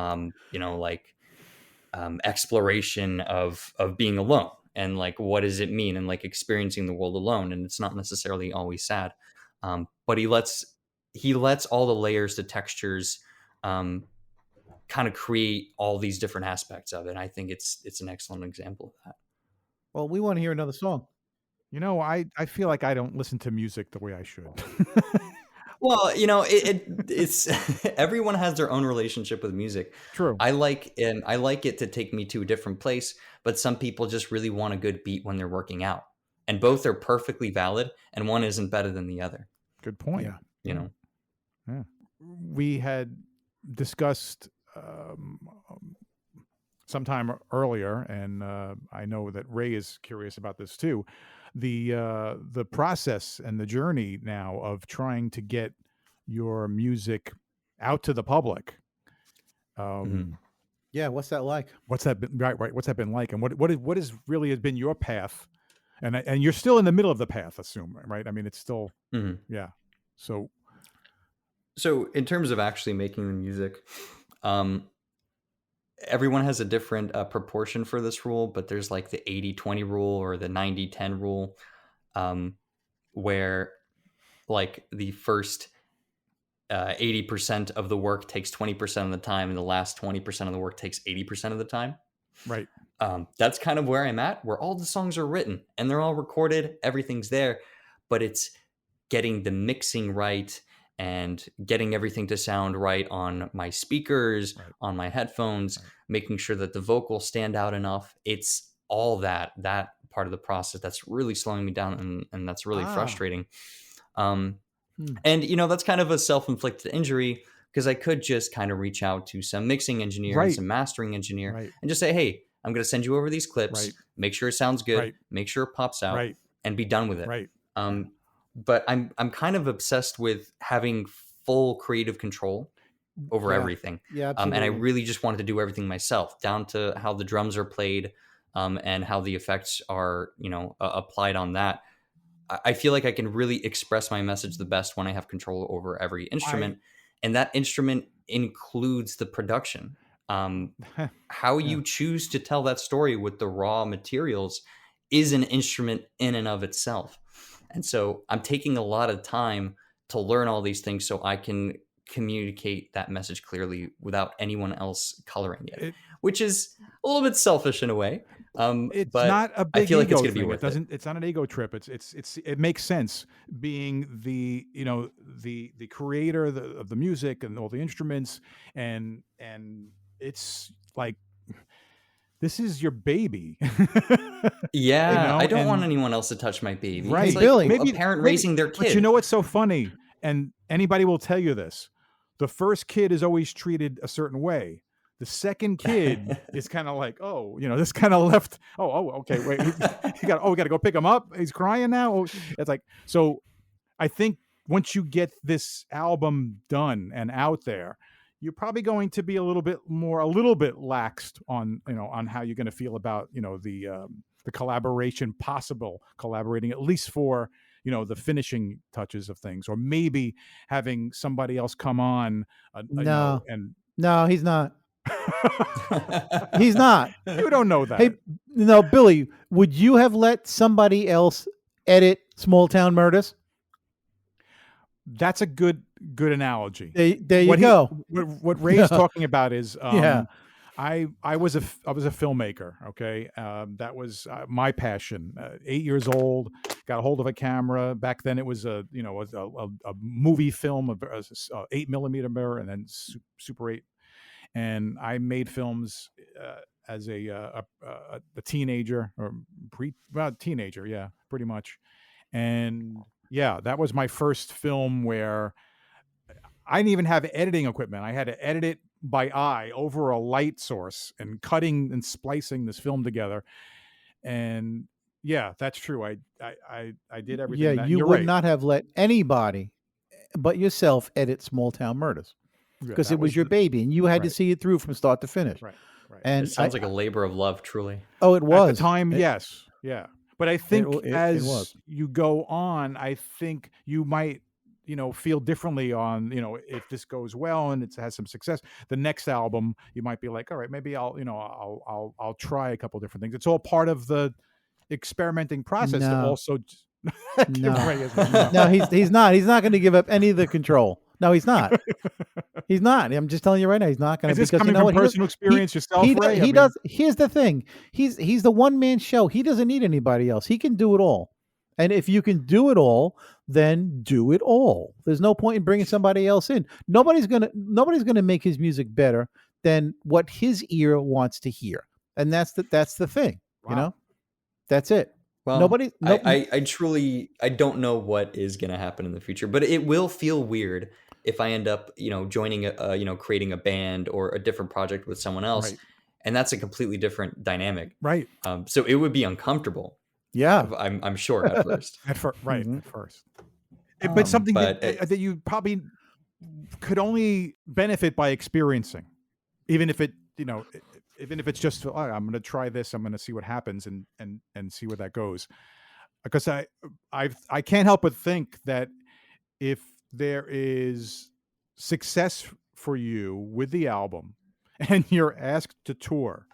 exploration of being alone, and like what does it mean, and like experiencing the world alone. And it's not necessarily always sad, but he lets all the layers, the textures, kind of create all these different aspects of it. And I think it's an excellent example of that.
Well, we want to hear another song.
I feel like I don't listen to music the way I should.
Well, it's everyone has their own relationship with music.
True.
I like it to take me to a different place, but some people just really want a good beat when they're working out. And both are perfectly valid, and one isn't better than the other.
Good point.
Yeah.
Yeah. We had discussed sometime earlier, and I know that Ray is curious about this too. The process and the journey now of trying to get your music out to the public.
Yeah, what's that like?
What's that been, right? What's that been like, and what has really has been your path? And you're still in the middle of the path, assume, right? I mean, it's still yeah. So
in terms of actually making the music, everyone has a different proportion for this rule, but there's like the 80-20 rule or the 90-10 rule, where like the first 80% of the work takes 20% of the time, and the last 20% of the work takes 80% of the time.
right.
That's kind of where I'm at, where all the songs are written and they're all recorded, everything's there, but it's getting the mixing right and getting everything to sound right on my speakers,
Right.
on my headphones,
Right.
making sure that the vocals stand out enough. It's all that part of the process that's really slowing me down, and that's really
Ah.
frustrating. Um,
Hmm.
and that's kind of a self-inflicted injury, because I could just kind of reach out to some mixing engineer and
Right.
some mastering engineer
Right.
and just say, hey, I'm going to send you over these clips,
Right.
make sure it sounds good,
Right.
make sure it pops out,
Right.
and be done with it.
Right.
Um, but I'm kind of obsessed with having full creative control over
Yeah.
everything.
Yeah,
And I
absolutely.
really just wanted to do everything myself, down to how the drums are played, and how the effects are, applied on that. I feel like I can really express my message the best when I have control over every
I
instrument, and that instrument includes the production. How
yeah.
you choose to tell that story with the raw materials is an instrument in and of itself. And so I'm taking a lot of time to learn all these things so I can communicate that message clearly without anyone else coloring it,
It
which is a little bit selfish in a way.
it's
But
not a
I
big
feel like it's
ego
going to be
thing. It
worth it.
doesn't. It's not an ego trip. It makes sense being the the creator of the music and all the instruments, and it's like this is your baby.
Yeah, I don't want
And
anyone else to touch my baby.
Hey,
It's
right.
like
Billy.
a parent
Maybe,
raising their
but you
kid.
know what's so funny? And anybody will tell you this. The first kid is always treated a certain way. The second kid is kind of like, oh, this kind of left. Okay, wait, we got to go pick him up. He's crying now. Oh, it's like, so I think once you get this album done and out there, you're probably going to be a little bit laxed on on how you're going to feel about the collaboration, possible collaborating at least for the finishing touches of things, or maybe having somebody else come on,
No,
and
no, he's not. He's not.
you don't know
Hey,
that.
no, Billy, would you have let somebody else edit Small Town Murders?
That's a good analogy.
There you go.
What Ray's talking about is
Yeah.
I was a filmmaker. Okay, that was my passion. 8 years old, got a hold of a camera. Back then, it was a movie film, a 8 millimeter mirror, and then Super 8. And I made films as a teenager, or teenager, yeah, pretty much. And yeah, that was my first film where I didn't even have editing equipment. I had to edit it by eye over a light source and cutting and splicing this film together. And yeah, that's true. I did
Yeah,
everything that.
you
You're
would
right.
not have let anybody but yourself edit Small Town Murders
Yeah,
because
that
it was
was
your baby and you had to
right.
see it through from start to finish.
Right. Right.
And
It sounds like a labor of love, truly.
oh, it
At the
was.
time,
It,
yes. Yeah. But I think
it was.
as you go on, I think you might, feel differently on, if this goes well and it has some success. The next album, you might be like, all right, maybe I'll try a couple different things. It's all part of the experimenting process to
No,
also give
no,
Ray his no.
no. He's not. He's not going to give up any of the control. No, he's not. He's not. I'm just telling you right now. He's not going
Is
to
this
because you
coming
know
from
what?
personal experience yourself, Ray? I
He
mean,
does. Here's the thing. He's the one man show. He doesn't need anybody else. He can do it all. And if you can do it all, then do it all. There's no point in bringing somebody else in. Nobody's gonna make his music better than what his ear wants to hear. And that's the thing. You
wow.
know, that's it.
Well,
Nobody. No,
I truly, I don't know what is going to happen in the future, but it will feel weird if I end up, joining creating a band or a different project with someone else,
Right.
and that's a completely different dynamic.
Right.
So it would be uncomfortable.
yeah.
I'm sure at first.
Right.
Mhm.
At first. But something
but
that you probably could only benefit by experiencing, even if even if it's just, oh, I'm going to try this, I'm going to see what happens and see where that goes. Because I can't help but think that if there is success for you with the album and you're asked to tour,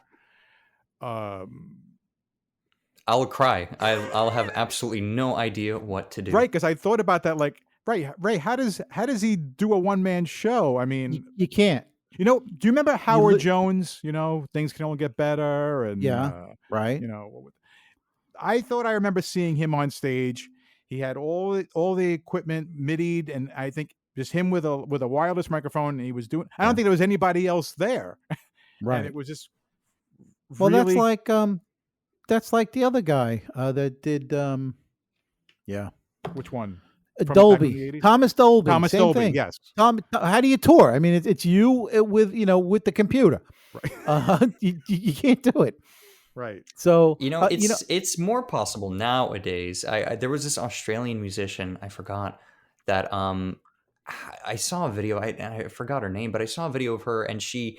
I'll cry. I'll have absolutely no idea what to do.
right? Because I thought about that, like, Ray, how does he do a one man show? I mean,
You can't.
do you remember Howard
li-
Jones? Things can only get better, and
Yeah. Right.
I thought I remember seeing him on stage. He had all the equipment MIDI'd, and I think just him with a wireless microphone, and he was doing. I don't
Yeah.
think there was anybody else there, and
Right.
it was just
Well,
really
that's like the other guy that did yeah.
which one from back in the
Dolby.
80s?
Thomas Dolby.
Thomas
Same
Dolby,
thing.
yes,
How do you tour? I mean, it's you with with the computer.
right,
You can't do it.
right,
So
It's more possible nowadays. There was this Australian musician, I forgot that I saw a video. I forgot her name, but I saw a video of her, and she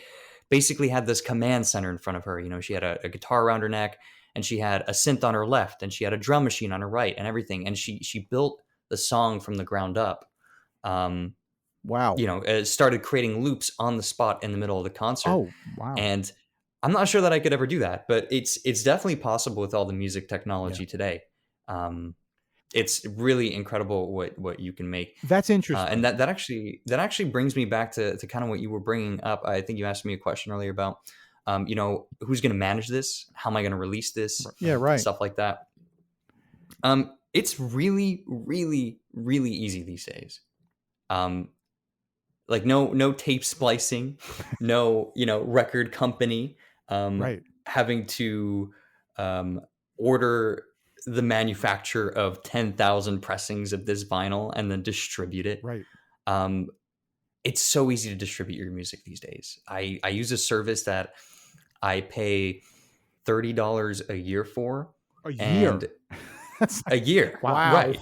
basically had this command center in front of her. She had a guitar around her neck, and she had a synth on her left, and she had a drum machine on her right, and everything. And she built the song from the ground up.
wow.
Started creating loops on the spot in the middle of the concert.
oh wow,
And I'm not sure that I could ever do that, but it's definitely possible with all the music technology today. It's really incredible what you can make.
that's interesting.
And that actually brings me back to kind of what you were bringing up. I think you asked me a question earlier about, who's going to manage this? How am I going to release this?
Yeah, right.
Stuff like that. It's really, really, really easy these days. Like no tape splicing, no record company
Right,
having to order the manufacture of 10,000 pressings of this vinyl and then distribute it.
right,
It's so easy to distribute your music these days. I use a service that I pay $30 a year for.
a year.
And
That's
a year.
Wow.
Right.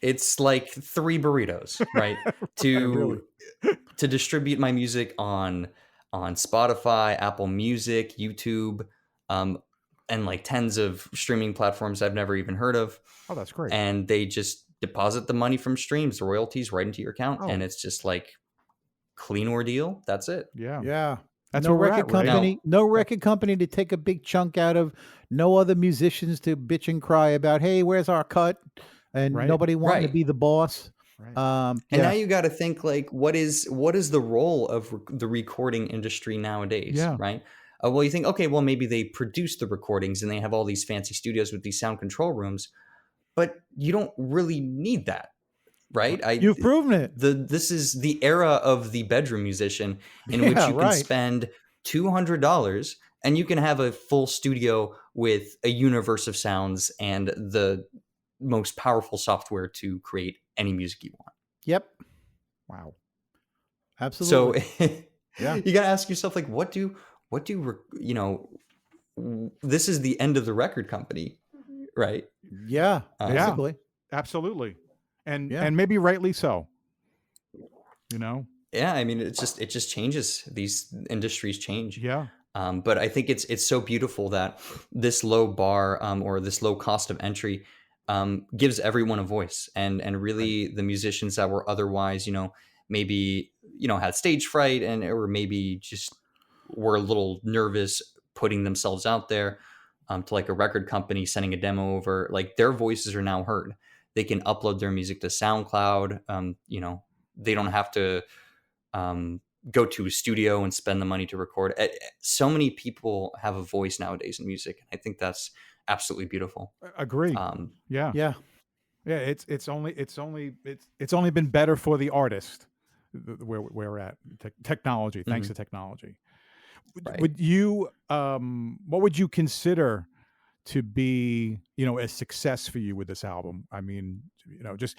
It's like 3 burritos, right?
Really.
To distribute my music on Spotify, Apple Music, YouTube, and like tens of streaming platforms I've never even heard of.
Oh, that's great.
And they just deposit the money from streams, the royalties, right into your account.
Oh.
And it's just like clean ordeal. That's it.
Yeah,
Yeah.
that's
no
where we're
record
at, right?
company, no record company to take a big chunk out of, no other musicians to bitch and cry about, hey, where's our cut? And
Right.
nobody wanting to
Right.
be the boss.
Right.
And
Yeah.
now you got to think like, what is the role of the recording industry nowadays?
Yeah.
Right. Well, you think, okay, well, maybe they produce the recordings and they have all these fancy studios with these sound control rooms, but you don't really need that, right?
You've proven it.
This is the era of the bedroom musician in which
Yeah,
you can
right.
spend $200 and you can have a full studio with a universe of sounds and the most powerful software to create any music you want.
Yep.
Wow.
Absolutely.
So
Yeah.
you got to ask yourself, like, this is the end of the record company, right?
Yeah.
Yeah.
Basically.
Absolutely. And
Yeah.
and maybe rightly so. You know?
Yeah, I mean, it just changes. These industries change.
Yeah.
But I think it's so beautiful that this low bar or this low cost of entry gives everyone a voice, and really the musicians that were otherwise, maybe had stage fright or maybe just were a little nervous putting themselves out there to like a record company sending a demo over, like their voices are now heard. They can upload their music to SoundCloud. They don't have to go to a studio and spend the money to record. So many people have a voice nowadays in music. I think that's absolutely beautiful.
Agree. Yeah.
Yeah.
Yeah. It's only been better for the artist where we're at. Technology, thanks to technology.
Right.
Would you what would you consider to be a success for you with this album? I mean, just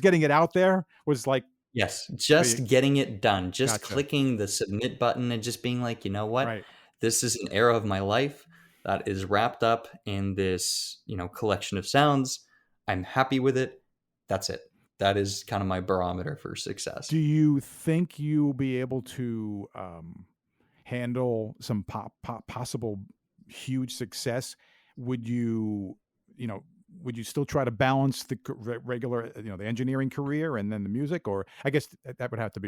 getting it out there was like,
Yes, just getting it done, just
Gotcha.
clicking the submit button and just being like, you know what?
right.
This is an era of my life that is wrapped up in this, collection of sounds. I'm happy with it. That's it. That is kind of my barometer for success.
Do you think you'll be able to handle some possible huge success? Would you still try to balance the regular, the engineering career and then the music, or I guess that would have to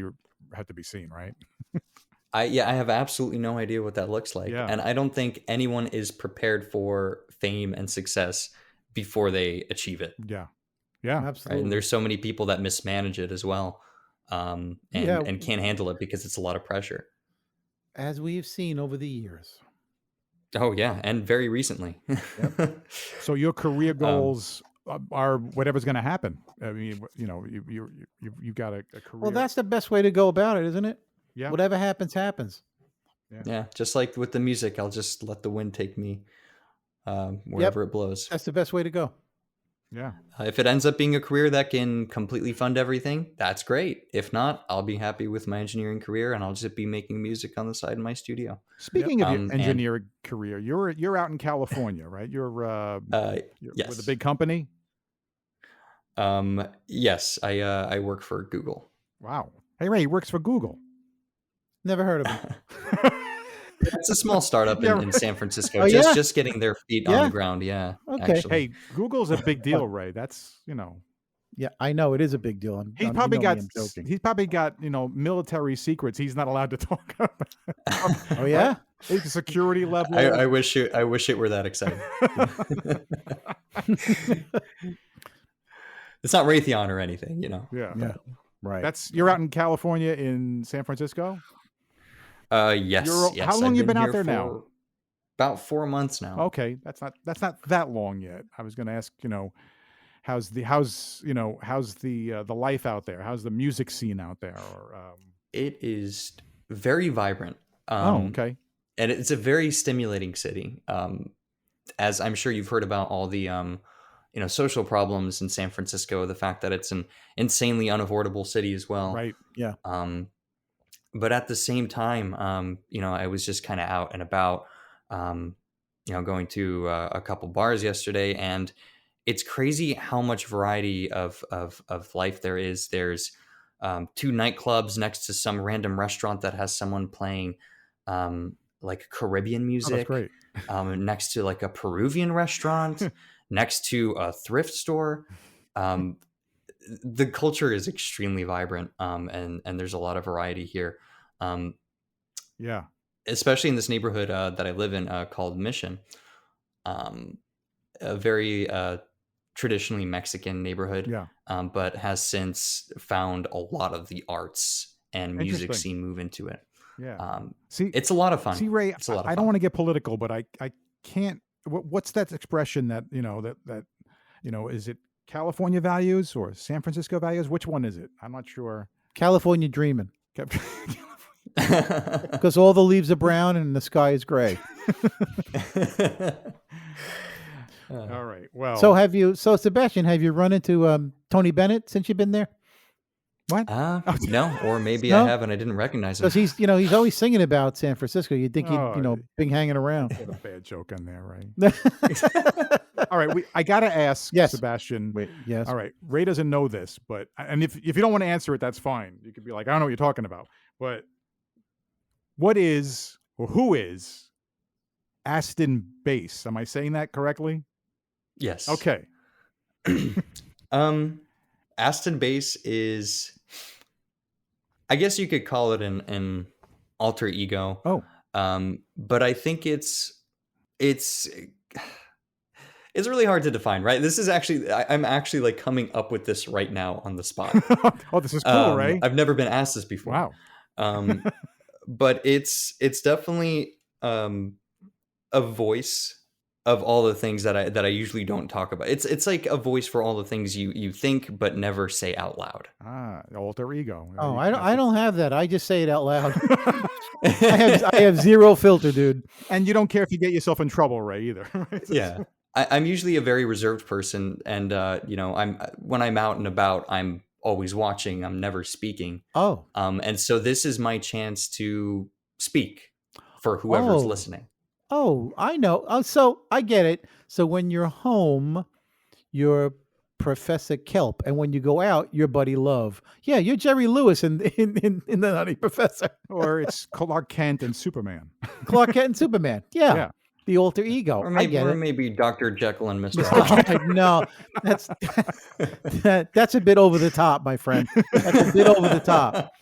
be seen, right?
I have absolutely no idea what that looks like.
Yeah.
And I don't think anyone is prepared for fame and success before they achieve it.
Yeah. Yeah.
Right?
Absolutely.
And there's so many people that mismanage it as well. And can't handle it because it's a lot of pressure.
As we've seen over the years.
Oh yeah, and very recently.
So your career goals are whatever's going to happen. I mean, you got a career.
Well, that's the best way to go about it, isn't it?
Yeah.
Whatever happens, happens.
Yeah, just like with the music, I'll just let the wind take me wherever it blows.
That's the best way to go.
Yeah.
If it ends up being a career that can completely fund everything, that's great. If not, I'll be happy with my engineering career, and I'll just be making music on the side in my studio.
Speaking of your
and-
engineering career, you're out in California, right? You're
Yes.
with a big company.
Yes, I work for Google.
Wow. Hey Ray, he works for Google.
Never heard of him.
It's a small startup
Yeah,
in San Francisco,
Oh, yeah?
just getting their feet on
Yeah?
the ground. Yeah.
Okay.
Actually.
Hey, Google's a big deal, Ray. That's
Yeah, I know it is a big deal.
he's
you
probably
know
got
me, I'm joking.
he's probably got military secrets he's not allowed to talk about.
Oh yeah.
His security level.
I wish it were that exciting. It's not Raytheon or anything,
Yeah.
Yeah. Right.
You're out in California in San Francisco.
Yes. Yes.
How long
I've
you been out
here
there now?
for About 4 months now.
Okay, that's not that long yet. I was going to ask, how's the life out there? How's the music scene out there? Or
It is very vibrant.
okay.
And it's a very stimulating city. As I'm sure you've heard about all the social problems in San Francisco, the fact that it's an insanely unaffordable city as well.
Right.
Yeah.
But at the same time, I was just kind of out and about, going to a couple bars yesterday, and it's crazy how much variety of life there is. There's 2 nightclubs next to some random restaurant that has someone playing like Caribbean
Oh,
music.
that's great.
Next to like a Peruvian restaurant, next to a thrift store. The culture is extremely vibrant, and there's a lot of variety here.
Yeah.
Especially in this neighborhood that I live in called Mission, a very traditionally Mexican neighborhood,
Yeah.
but has since found a lot of the arts and music
Interesting.
scene move into it.
Yeah. See,
It's a lot of fun.
See, Ray,
It's a lot of
I
fun.
don't want to get political, but I can't. What's that expression that is it California values or San Francisco values? Which one is it? I'm not sure.
California dreaming. Because all the leaves are brown and the sky is gray.
All right. Well,
So Sebastian, have you run into Tony Bennett since you've been there?
what?
No, or maybe
No?
I have and I didn't recognize him.
Because he's always singing about San Francisco. You'd think he'd
Oh,
been hanging around.
Put a bad joke in there, right? All right. I got to ask
Yes.
Sebastian.
Wait, yes.
All right. Ray doesn't know this, but if you don't want to answer it, that's fine. You could be like, I don't know what you're talking about. But what is or who is Astin Bass? Am I saying that correctly?
Yes.
Okay.
Astin Bass is, I guess you could call it an alter ego.
Oh.
But I think it's really hard to define, right? This is actually, I'm actually like coming up with this right now on the spot.
Oh, this is cool, Ray.
I've never been asked this before.
Wow.
But it's definitely a voice of all the things that I usually don't talk about. It's like a voice for all the things you think but never say out loud.
Alter ego.
Oh, I don't have that. I just say it out loud. I have zero filter, dude.
And you don't care if you get yourself in trouble, Ray, either. Right?
Yeah. I'm usually a very reserved person, and when I'm out and about, I'm always watching. I'm never speaking.
Oh.
And so this is my chance to speak for whoever's
Oh.
listening.
Oh, I know. Oh, so I get it. So when you're home, you're Professor Kelp, and when you go out, you're Buddy Love. Yeah, you're Jerry Lewis in the Nutty Professor.
Or it's Clark Kent and Superman.
Clark Kent and Superman. Yeah.
Yeah.
The alter ego.
Or
I
maybe,
get it.
maybe Dr. Jekyll and Mr. Hyde.
No, that's a bit over the top, my friend. That's a bit over the top.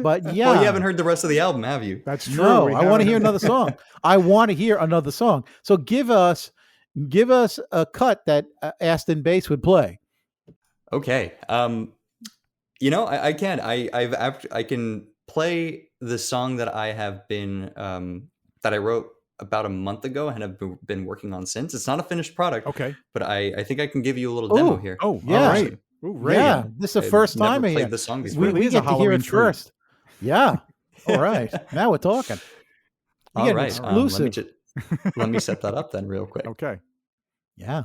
But yeah,
Well, you haven't heard the rest of the album, have you?
That's true.
no,
We
I want to
haven't-
hear another song. I want to hear another song. So give us a cut that Astin Bass would play.
Okay. I can. I can play the song that I have been that I wrote about a month ago and have been working on since. It's not a finished product,
Okay.
but I think I can give you a little demo here.
Oh, all
yeah.
right. Ooh, Ray.
Yeah, this is the
I've
first
never
time I hear.
played the song
This
before.
really
We
is a
get to hear
Halloween
it
treat.
first. Yeah. All right. Now we're talking. You
All
get an
right.
exclusive.
Let me set that up then real quick.
Okay.
Yeah.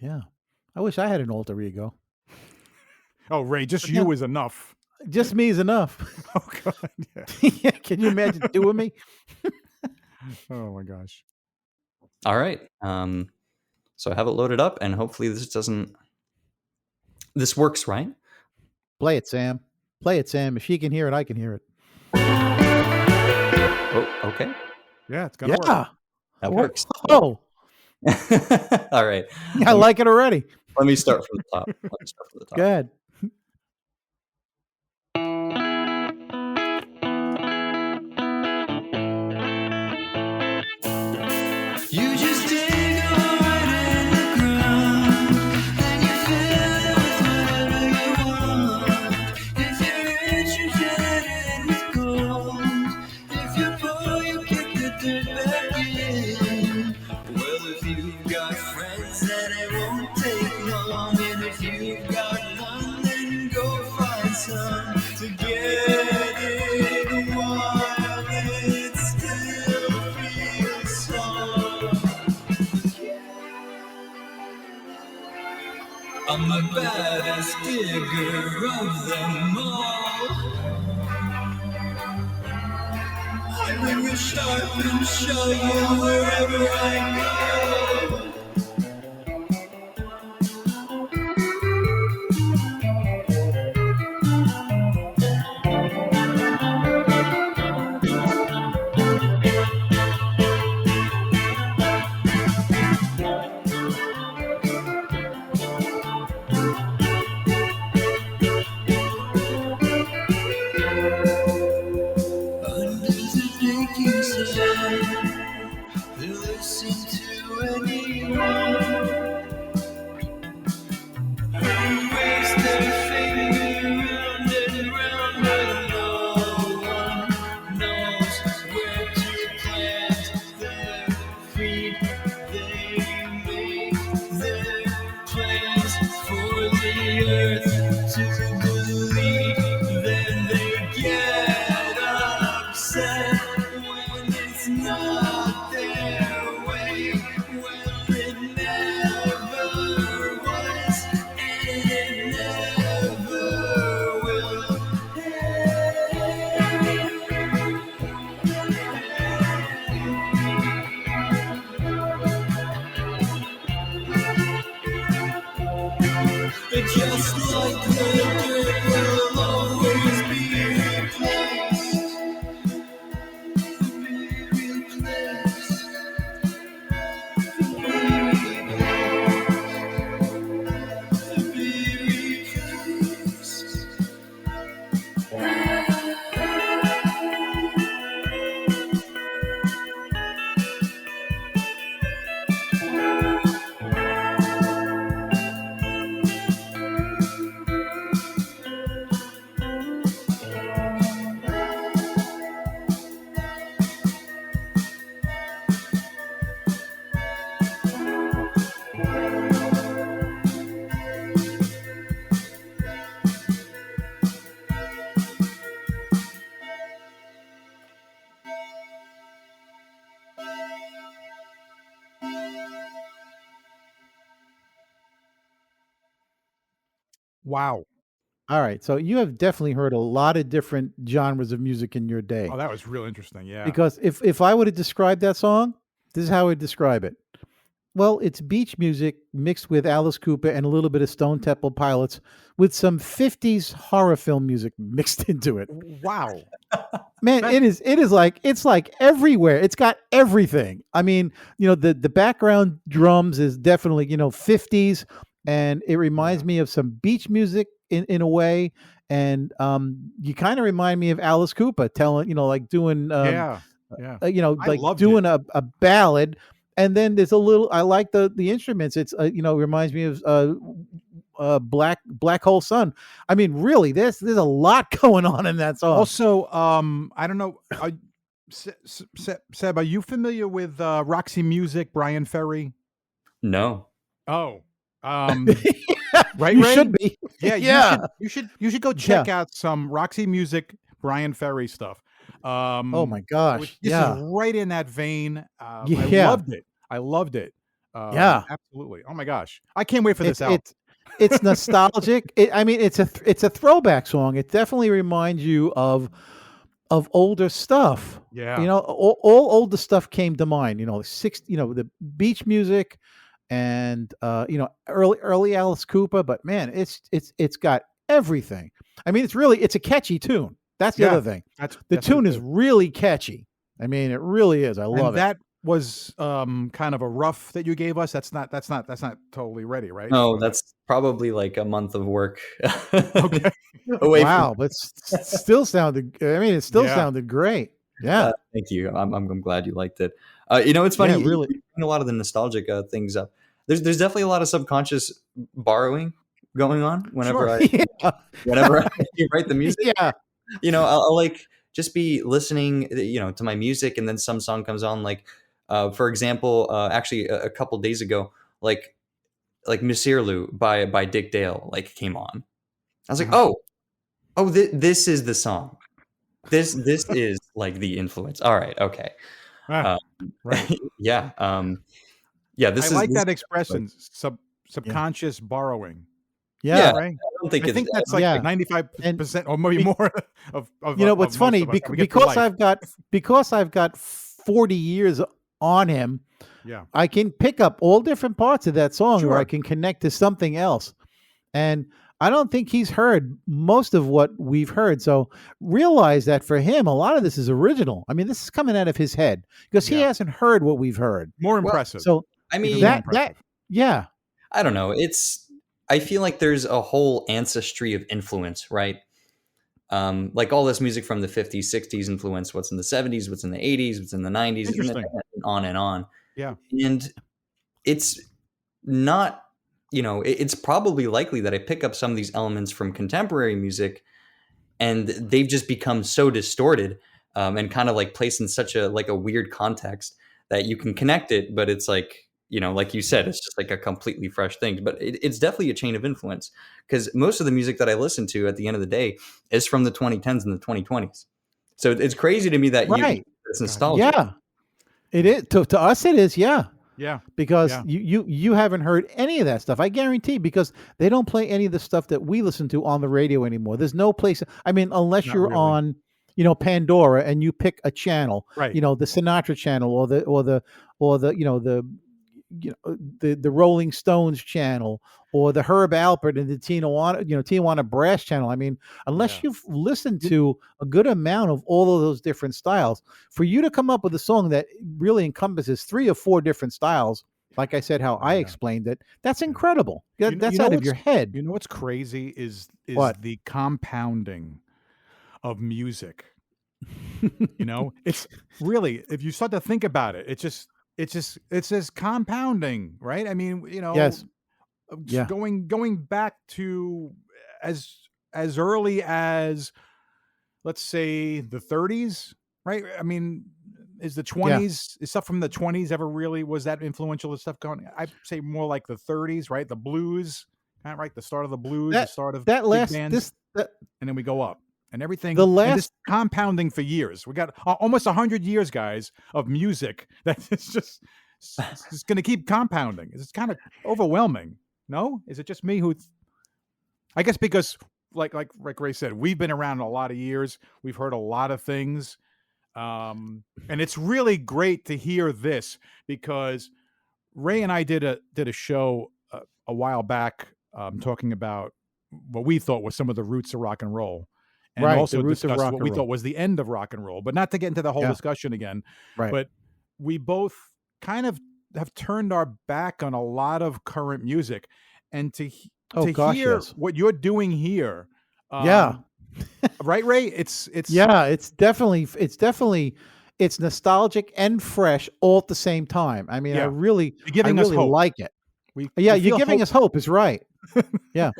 Yeah. I wish I had an alter ego.
Oh, Ray, just
But
you
then-
is enough.
Just me is enough.
Oh God. Yeah.
Yeah, can you imagine doing me?
Oh my gosh.
All right. So I have it loaded up, and hopefully this works, right?
Play it, Sam. Play it, Sam. If she can hear it, I can hear it.
Oh, okay.
Yeah, it's gonna work.
Yeah.
That works.
Oh,
All right.
I like it already.
Let me start from the top.
Go ahead.
You just dig a hole in the ground, then you fill it with whatever you want. If you're rich, you fill it with gold. If you're poor, you kick the dirt back in. Well, if you've got friends, then it won't take long. And if you've got none, then go find some to get it while it still feels small. I'm the baddest digger of them all. I bring a sharpened shovel wherever I go. Under the breaking sun, they'll listen to anyone who waves their finger round and round, but no one knows where to plant their feet. They make their plans for the earth to believe, then they get upset when it's not their way. Well, it never was, and it never will. Just like the dirt will always be replaced. Be replaced. Be replaced.
Wow.
All right. So you have definitely heard a lot of different genres of music in your day.
Oh, that was real interesting. Yeah.
Because if I were to describe that song, this is how I would describe it. Well, it's beach music mixed with Alice Cooper and a little bit of Stone Temple Pilots with some 50s horror film music mixed into it.
Wow.
Man,
That-
it's like everywhere. It's got everything. I mean, the background drums is definitely, 50s, and it reminds me of some beach music in a way. And you kind of remind me of Alice Cooper telling, like doing
Yeah. Yeah. I
like
loved
doing
it.
a ballad. And then there's a little, I like the instruments. It's reminds me of Black Hole Sun. I mean, really, there's a lot going on in that song.
Also, I don't know. Seb, are you familiar with Roxy Music, Brian Ferry?
No.
Oh, right,
You
Ray?
should be.
Yeah,
Yeah.
you should go
Yeah.
check out some Roxy Music, Brian Ferry stuff.
Oh my
Which
gosh.
this is
Yeah.
right in that vein. I
Yeah.
loved it. I loved it.
Yeah.
Absolutely. Oh my gosh, I can't wait for this
It's
album.
it's it's nostalgic. I mean, it's a throwback song. It definitely reminds you of older stuff. You
Yeah,
know, all older stuff came to mind. You know, the beach music, and early Alice Cooper. But man, it's got everything. I mean, it's a catchy tune. That's the
yeah.
other thing. The
That's what
tune
it
is
is.
really catchy. I mean, it really is. I
And
love it.
that was kind of a rough that you gave us. That's not totally ready, right?
No,
But
that's probably like a month of work
okay.
away from.
Wow, but still sounded. I mean, it still
Yeah.
sounded great. Yeah,
Thank you. I'm glad you liked it. It's
yeah,
funny. You
really.
bring a lot of the nostalgic things up. There's definitely a lot of subconscious borrowing going on
Sure.
Yeah,
whenever I write the music.
yeah,
I'll like just be listening, to my music, and then some song comes on. Like, for example, actually a couple days ago, like Monsieur Lou by Dick Dale came on. I was like,
Uh-huh.
this is the song. This is like the influence. All right, okay,
Ah,
uh,
right.
yeah, yeah.
I
This is
like
this.
that expression,
yeah,
subconscious borrowing.
Yeah,
yeah,
Right?
I don't think
I
it's.
think that's like
yeah.
95% or maybe
Be-
more of
what's
most
funny
of us. We get through
because
life.
I've got 40 years on him.
Yeah.
I can pick up all different parts of that song, or I
Sure.
can connect to something else. And I don't think he's heard most of what we've heard. So realize that for him, a lot of this is original. I mean, this is coming out of his head because he
Yeah.
hasn't heard what we've heard.
More
Well,
impressive.
So
I
Even
mean,
more
that
impressive.
yeah,
I don't know. I feel like there's a whole ancestry of influence, right? Like all this music from the 50s, 60s influence what's in the 70s, what's in the 80s, what's in the 90s, and
Interesting.
on and on.
Yeah.
And it's not, it's probably likely that I pick up some of these elements from contemporary music, and they've just become so distorted, and kind of like placed in such a weird context that you can connect it, but it's like, like you said, it's just like a completely fresh thing. But it's definitely a chain of influence, because most of the music that I listen to at the end of the day is from the 2010s and the 2020s. So it's crazy to me that
right.
it's
God,
nostalgia.
Yeah. It is to us. It is. Yeah.
Yeah.
Because
Yeah.
you haven't heard any of that stuff. I guarantee, because they don't play any of the stuff that we listen to on the radio anymore. There's no place. I mean, unless
Not
you're
really.
on, Pandora, and you pick a channel,
Right.
the Sinatra channel, or the Rolling Stones channel, or the Herb Alpert and the Tijuana Brass channel. I mean, unless
Yeah.
you've listened to a good amount of all of those different styles, for you to come up with a song that really encompasses 3 or 4 different styles, like I said, how I
Yeah.
explained it, that's
Yeah.
incredible. That's
know
out of
what's
your head.
You know what's crazy is
What?
the compounding of music. It's really, if you start to think about it, it's just compounding, right? I mean,
Yes.
just
Yeah.
going back to as early as, let's say, the 30s, right? I mean, is the 20s, is stuff from the 20s ever really was that influential as stuff going? I'd say more like the 30s, right? The blues, kind of right, the start of the blues, the
That
start of
that
big
last
bands,
that
and then we go up. And everything,
the
and this
last
compounding for years. We got almost 100 years, guys, of music that is just going to keep compounding. It's kind of overwhelming. No, is it just me who? I guess because, like Ray said, we've been around a lot of years. We've heard a lot of things, and it's really great to hear this, because Ray and I did a show a while back, talking about what we thought was some of the roots of rock and roll, and
right,
also
the roots of
discussed
rock
what
and
we
roll.
thought was the end of rock and roll. But not to get into the whole
Yeah.
discussion again.
Right.
But we both kind of have turned our back on a lot of current music, and to
Oh gosh,
hear
yes.
what you're doing here,
Yeah.
right, Ray? It's
Yeah, it's definitely it's nostalgic and fresh all at the same time. I mean,
Yeah.
I really
You're giving us hope.
like it.
We
Yeah,
we
you're
feel
giving
hope.
us hope is right. Yeah.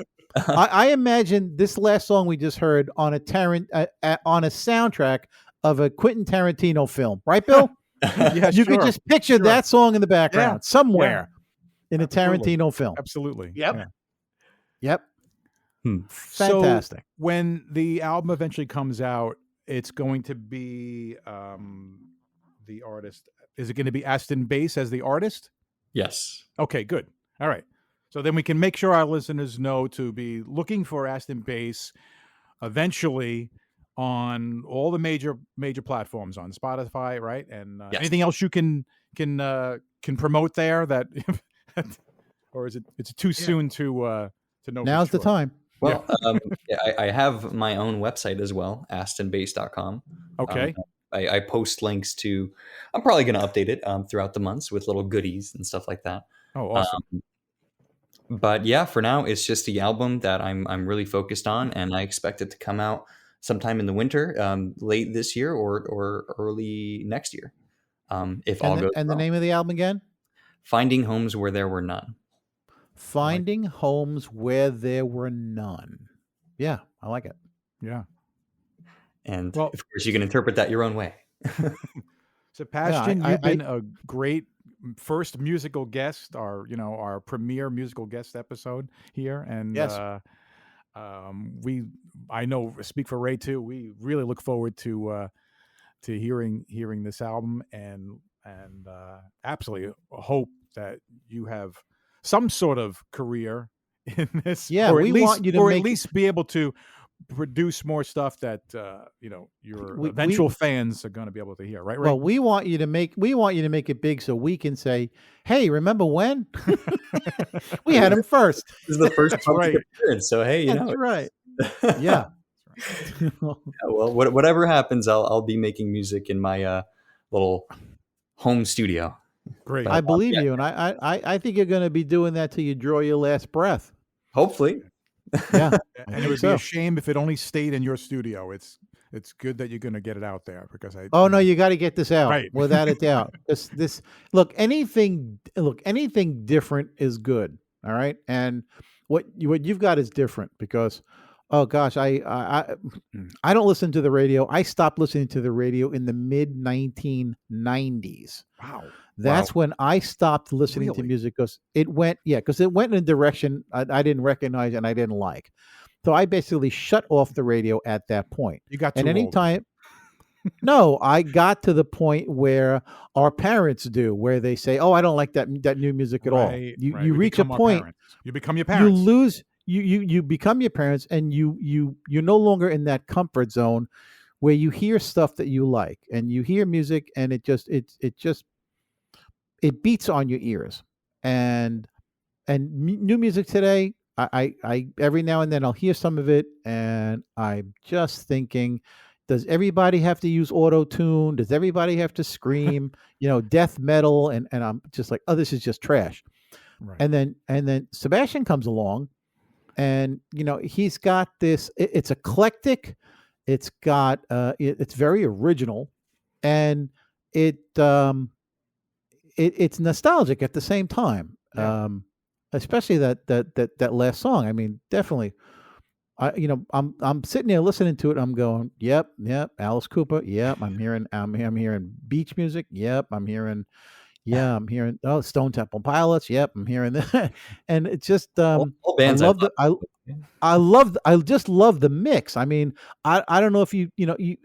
I imagine this last song we just heard on a on a soundtrack of a Quentin Tarantino film, right, Bill?
Yeah,
You could
sure.
just picture
Sure.
that song in the background somewhere in a
Absolutely.
Tarantino film.
Absolutely.
Yep.
Yeah.
Yep.
Hmm.
Fantastic.
So when the album eventually comes out, it's going to be the artist. Is it going to be Astin Bass as the artist?
Yes.
Okay, good. All right. So then we can make sure our listeners know to be looking for Astin Bass eventually on all the major platforms, on Spotify, right? And
Yes.
anything else you can promote there that, or is it too soon to know?
Now's
for
the
sure?
time.
Well, I have my own website as well, astinbase.com.
Okay.
I post links to. I'm probably going to update it throughout the months with little goodies and stuff like that.
Oh, awesome.
But yeah, for now, it's just the album that I'm really focused on, and I expect it to come out sometime in the winter, late this year or early next year, if all goes
And the
well.
name of the album again?
Finding Homes Where There Were None.
Finding Homes Where There Were None. Yeah, I like it.
Yeah.
And
Well,
of course, you can interpret that your own way.
Sebastian,
I-
you've been a great first musical guest, our premier musical guest episode here, and
Yes.
I know, speak for Ray too. We really look forward to hearing this album, and absolutely hope that you have some sort of career in this.
Yeah,
or
we
at least,
want you to
or
make-
at least be able to produce more stuff that your
We-
eventual fans are going to be able to hear, right?
Well, we want you to make it big so we can say, "Hey, remember when we had him first?"
This is the first
That's
public
right.
appearance, so hey, you
That's
know.
right. Yeah.
Yeah, well, whatever happens, I'll be making music in my little home studio.
Great.
I believe you, and I think you're going to be doing that till you draw your last breath.
Hopefully.
Yeah,
And it would be a shame if it only stayed in your studio. It's good that you're going to get it out there, because
Oh no, you got to get this out,
Right.
without a doubt. This look anything different is good. All right, and what you've got is different because, oh gosh, I don't listen to the radio. I stopped listening to the radio in the mid 1990s.
Wow.
That's when I stopped listening to
Really?
music because it went in a direction I didn't recognize and I didn't like. So I basically shut off the radio at that point.
You got
And
too old.
anytime, no, I got to the point where our parents do, where they say, "Oh, I don't like that new music at all."
Right,
You
right.
you
We
reach a
become our
point,
parents. You become your
you
parents.
lose, you become your parents, and you're no longer in that comfort zone where you hear stuff that you like, and you hear music, and it beats on your ears. And new music today, I every now and then I'll hear some of it, and I'm just thinking, does everybody have to use auto tune? Does everybody have to scream? Death metal, and I'm just like, oh, this is just trash.
Right.
And then Sebastian comes along, and he's got this. It's eclectic. It's got it's very original, and it's nostalgic at the same time.
Yeah.
Especially that last song. I mean, definitely. I'm sitting there listening to it. I'm going, yep, Alice Cooper. Yep, I'm hearing beach music. Yep, I'm hearing Stone Temple Pilots. Yep, I'm hearing that. And it's just
All bands
I just love the mix. I mean, I don't know if you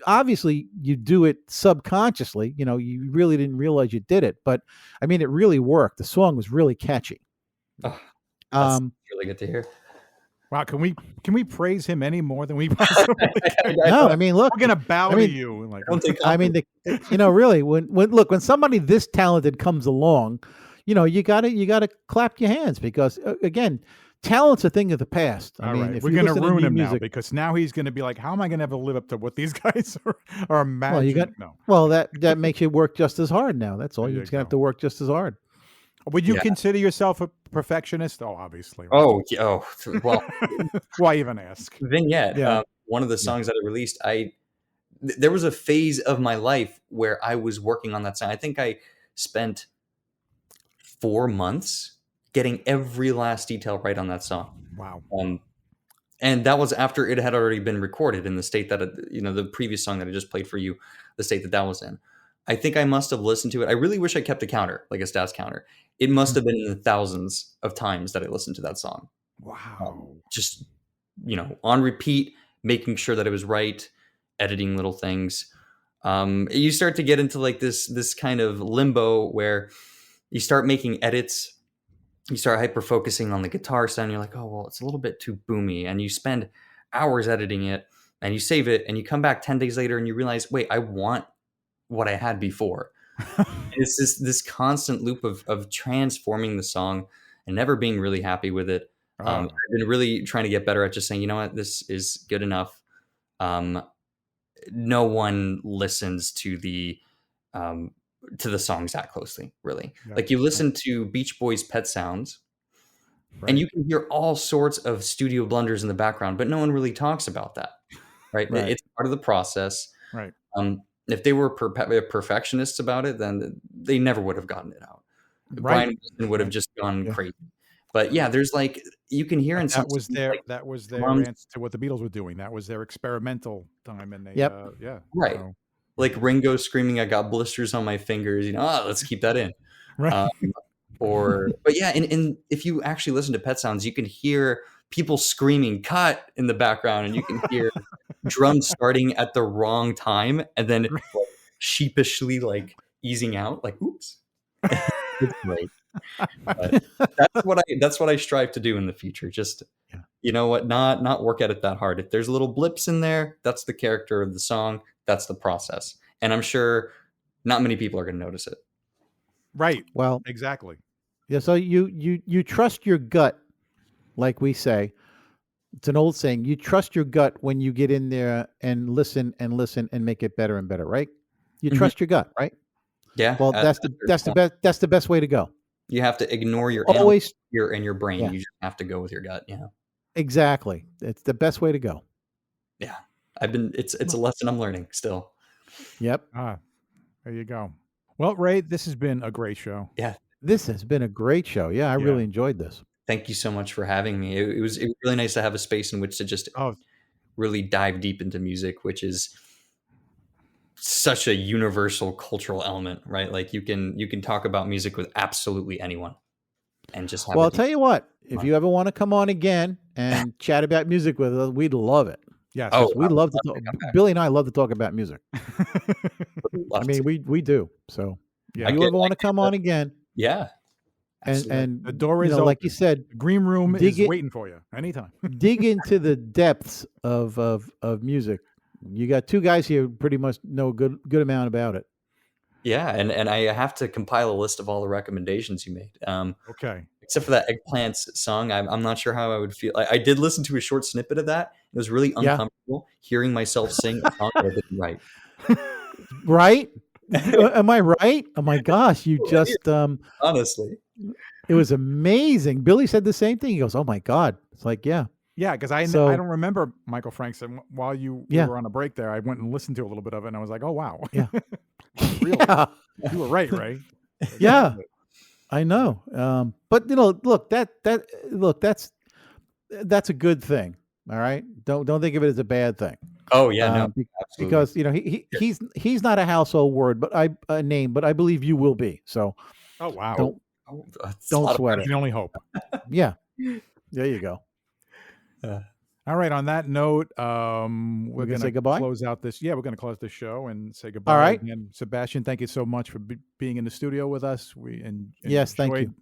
obviously you do it subconsciously. You really didn't realize you did it, but I mean, it really worked. The song was really catchy.
Oh, that's really good to hear.
Wow, can we praise him any more than we possibly can?
No, I mean, look,
We're gonna bow
I mean,
to you. Like,
I mean, really, when somebody this talented comes along, you gotta clap your hands because again, talent's a thing of the past. I
all
mean,
right,
if
we're
you
gonna
listen to
ruin
new
him now,
music,
because now he's gonna be like, how am I gonna ever live up to what these guys are imagining?
well, you got
No.
well that makes you work just as hard now. That's all.
There
You're
you
just gonna have
go.
to work just as hard.
Would you
Yeah.
consider yourself a perfectionist? Oh, obviously. Right?
Oh, yeah, well,
Why even ask?
Vignette.
Yeah.
One of the songs that I released, there was a phase of my life where I was working on that song. I think I spent 4 months getting every last detail right on that song.
Wow.
And that was after it had already been recorded in the state that the previous song that I just played for you the state that that was in. I think I must have listened to it. I really wish I kept a counter, like a stats counter. It must have been in the thousands of times that I listened to that song.
Wow.
Just, on repeat, making sure that it was right, editing little things. You start to get into like this kind of limbo where you start making edits, you start hyper focusing on the guitar sound. You're like, oh, well, it's a little bit too boomy. And you spend hours editing it and you save it and you come back 10 days later and you realize, wait, I want what I had before. It's this constant loop of transforming the song and never being really happy with it. I've been really trying to get better at just saying, you know what, this is good enough. No one listens to the songs that closely, really.
Yeah.
Like you listen to Beach Boys' Pet Sounds,
Right.
and you can hear all sorts of studio blunders in the background, but no one really talks about that, right?
Right.
It's part of the process.
Right.
If they were perfectionists about it, then they never would have gotten it out.
Right.
Brian Wilson would have just gone
Yeah.
crazy. But yeah, there's like you can hear in some
That was
songs,
their
like,
that was their
drums.
answer to what the Beatles were doing. That was their experimental time, and they
Yep.
yeah.
Right.
So,
Like Ringo screaming, "I got blisters on my fingers," let's keep that in.
right.
But yeah, and if you actually listen to Pet Sounds, you can hear people screaming "cut" in the background, and you can hear drums starting at the wrong time, and then like, sheepishly like easing out, like "oops." It's great. But that's what I strive to do in the future. Just
Yeah.
you know what, not work at it that hard. If there's little blips in there, that's the character of the song. That's the process, and I'm sure not many people are going to notice it.
Right.
Well,
Exactly.
yeah. So you trust your gut, like we say. It's an old saying. You trust your gut when you get in there and listen and make it better and better, right? You
Mhm.
trust your gut, right?
Yeah.
Well, that's the best way to go.
You have to ignore your animal
Always
ear and your brain.
Yeah.
You just have to go with your gut. Yeah.
exactly. It's the best way to go.
Yeah. It's a lesson I'm learning still.
Yep.
There you go. Well, Ray, this has been a great show.
Yeah.
This has been a great show. Yeah, I really enjoyed this.
Thank you so much for having me. It was really nice to have a space in which to just really dive deep into music, which is such a universal cultural element, right? Like you can talk about music with absolutely anyone and just have
Well,
a
I'll tell you what. If
fun.
you ever want to come on again and chat about music with us, we'd love it.
Yes.
Oh,
We
I'd
love to
love
talk.
to come back.
Billy and I love to talk about music.
Love
I mean,
to.
we do. So
Yeah.
if you ever want to come on again
Yeah. Absolutely.
and
The door is open.
like you said,
The green room
dig
is
it-
waiting for you anytime.
dig into the depths of music. You got two guys here who pretty much know a good amount about it.
Yeah, and I have to compile a list of all the recommendations you made.
Okay.
Except for that Eggplants song, I'm not sure how I would feel. I did listen to a short snippet of that. It was really
Yeah.
uncomfortable hearing myself sing a song that I didn't write.
Right? Am I right? Oh my gosh, you just
Honestly,
it was amazing. Billy said the same thing. He goes, "Oh my god." It's like, yeah.
Yeah, because I
So-
don't remember Michael Frank said while we
Yeah.
were on a break there, I went and listened to a little bit of it, and I was like, oh wow,
Yeah.
Really?
Yeah.
You were right, Ray.
Yeah. I know. But look, that's a good thing. All right. Don't think of it as a bad thing.
oh yeah, no,
Be-
absolutely.
because he's not a household word, but a name, but I believe you will be. So
Oh wow,
don't
Oh, that's a
don't
lot of-
sweat
that's
it.
the only hope.
Yeah. There you go.
All right. On that note, we're
gonna
going
say
to
goodbye?
close out this. Yeah, we're going to close this show and say goodbye.
right.
And Sebastian, thank you so much for being in the studio with us.
Yes, thank you.
enjoyed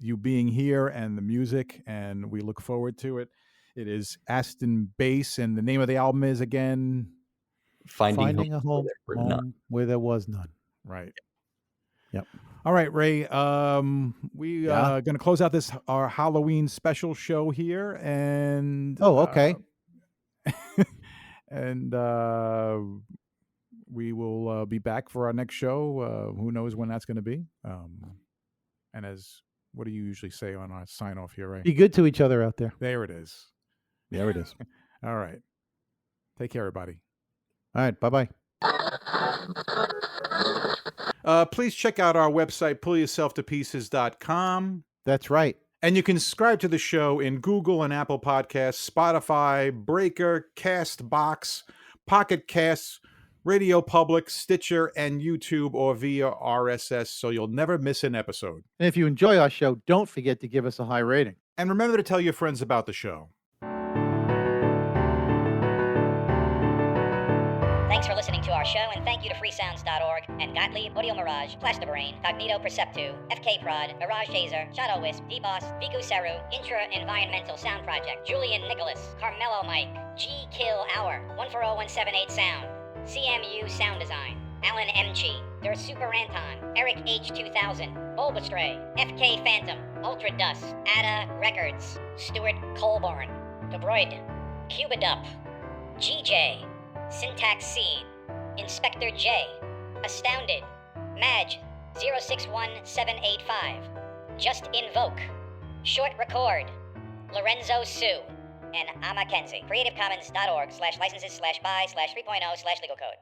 you being here and the music, and we look forward to it. It is Astin Bass, and the name of the album is again
Finding a home,
where there were none.
home where there was none.
right.
Yep.
All right, Ray. We
Yeah.
going to close out our Halloween special show here, and
Oh, okay.
and we will be back for our next show. Who knows when that's going to be? And what do you usually say on our sign off here, Ray?
Be good to each other out there.
There it is.
There it is.
All right. Take care, everybody.
All right. Bye-bye.
Please check out our website, pullyourselftopieces.com.
That's right.
And you can subscribe to the show in Google and Apple Podcasts, Spotify, Breaker, Castbox, Pocket Casts, Radio Public, Stitcher, and YouTube, or via RSS, so you'll never miss an episode.
And if you enjoy our show, don't forget to give us a high rating.
And remember to tell your friends about the show.
Thanks for listening to our show, and thank you to freesounds.org and Gottlieb, Audio Mirage, Plastabrain, Cognito Perceptu, FK Prod, Mirage Taser, Shadow Wisp, D-Boss, Viku Seru, Intra Environmental Sound Project, Julian Nicholas, Carmelo Mike, G Kill Hour, 140178 Sound, CMU Sound Design, Alan MG, Der Super Anton, Eric H2000, Bulbastray, FK Phantom, Ultra Dust, Ada Records, Stuart Colborn, Debroid, Cubidup, GJ, Syntax Seed, Inspector J, Astounded, Madge 061785, Just Invoke, Short Record, Lorenzo Sue, and Amma Kenzie. CreativeCommons.org/licenses/by/3.0/legal code.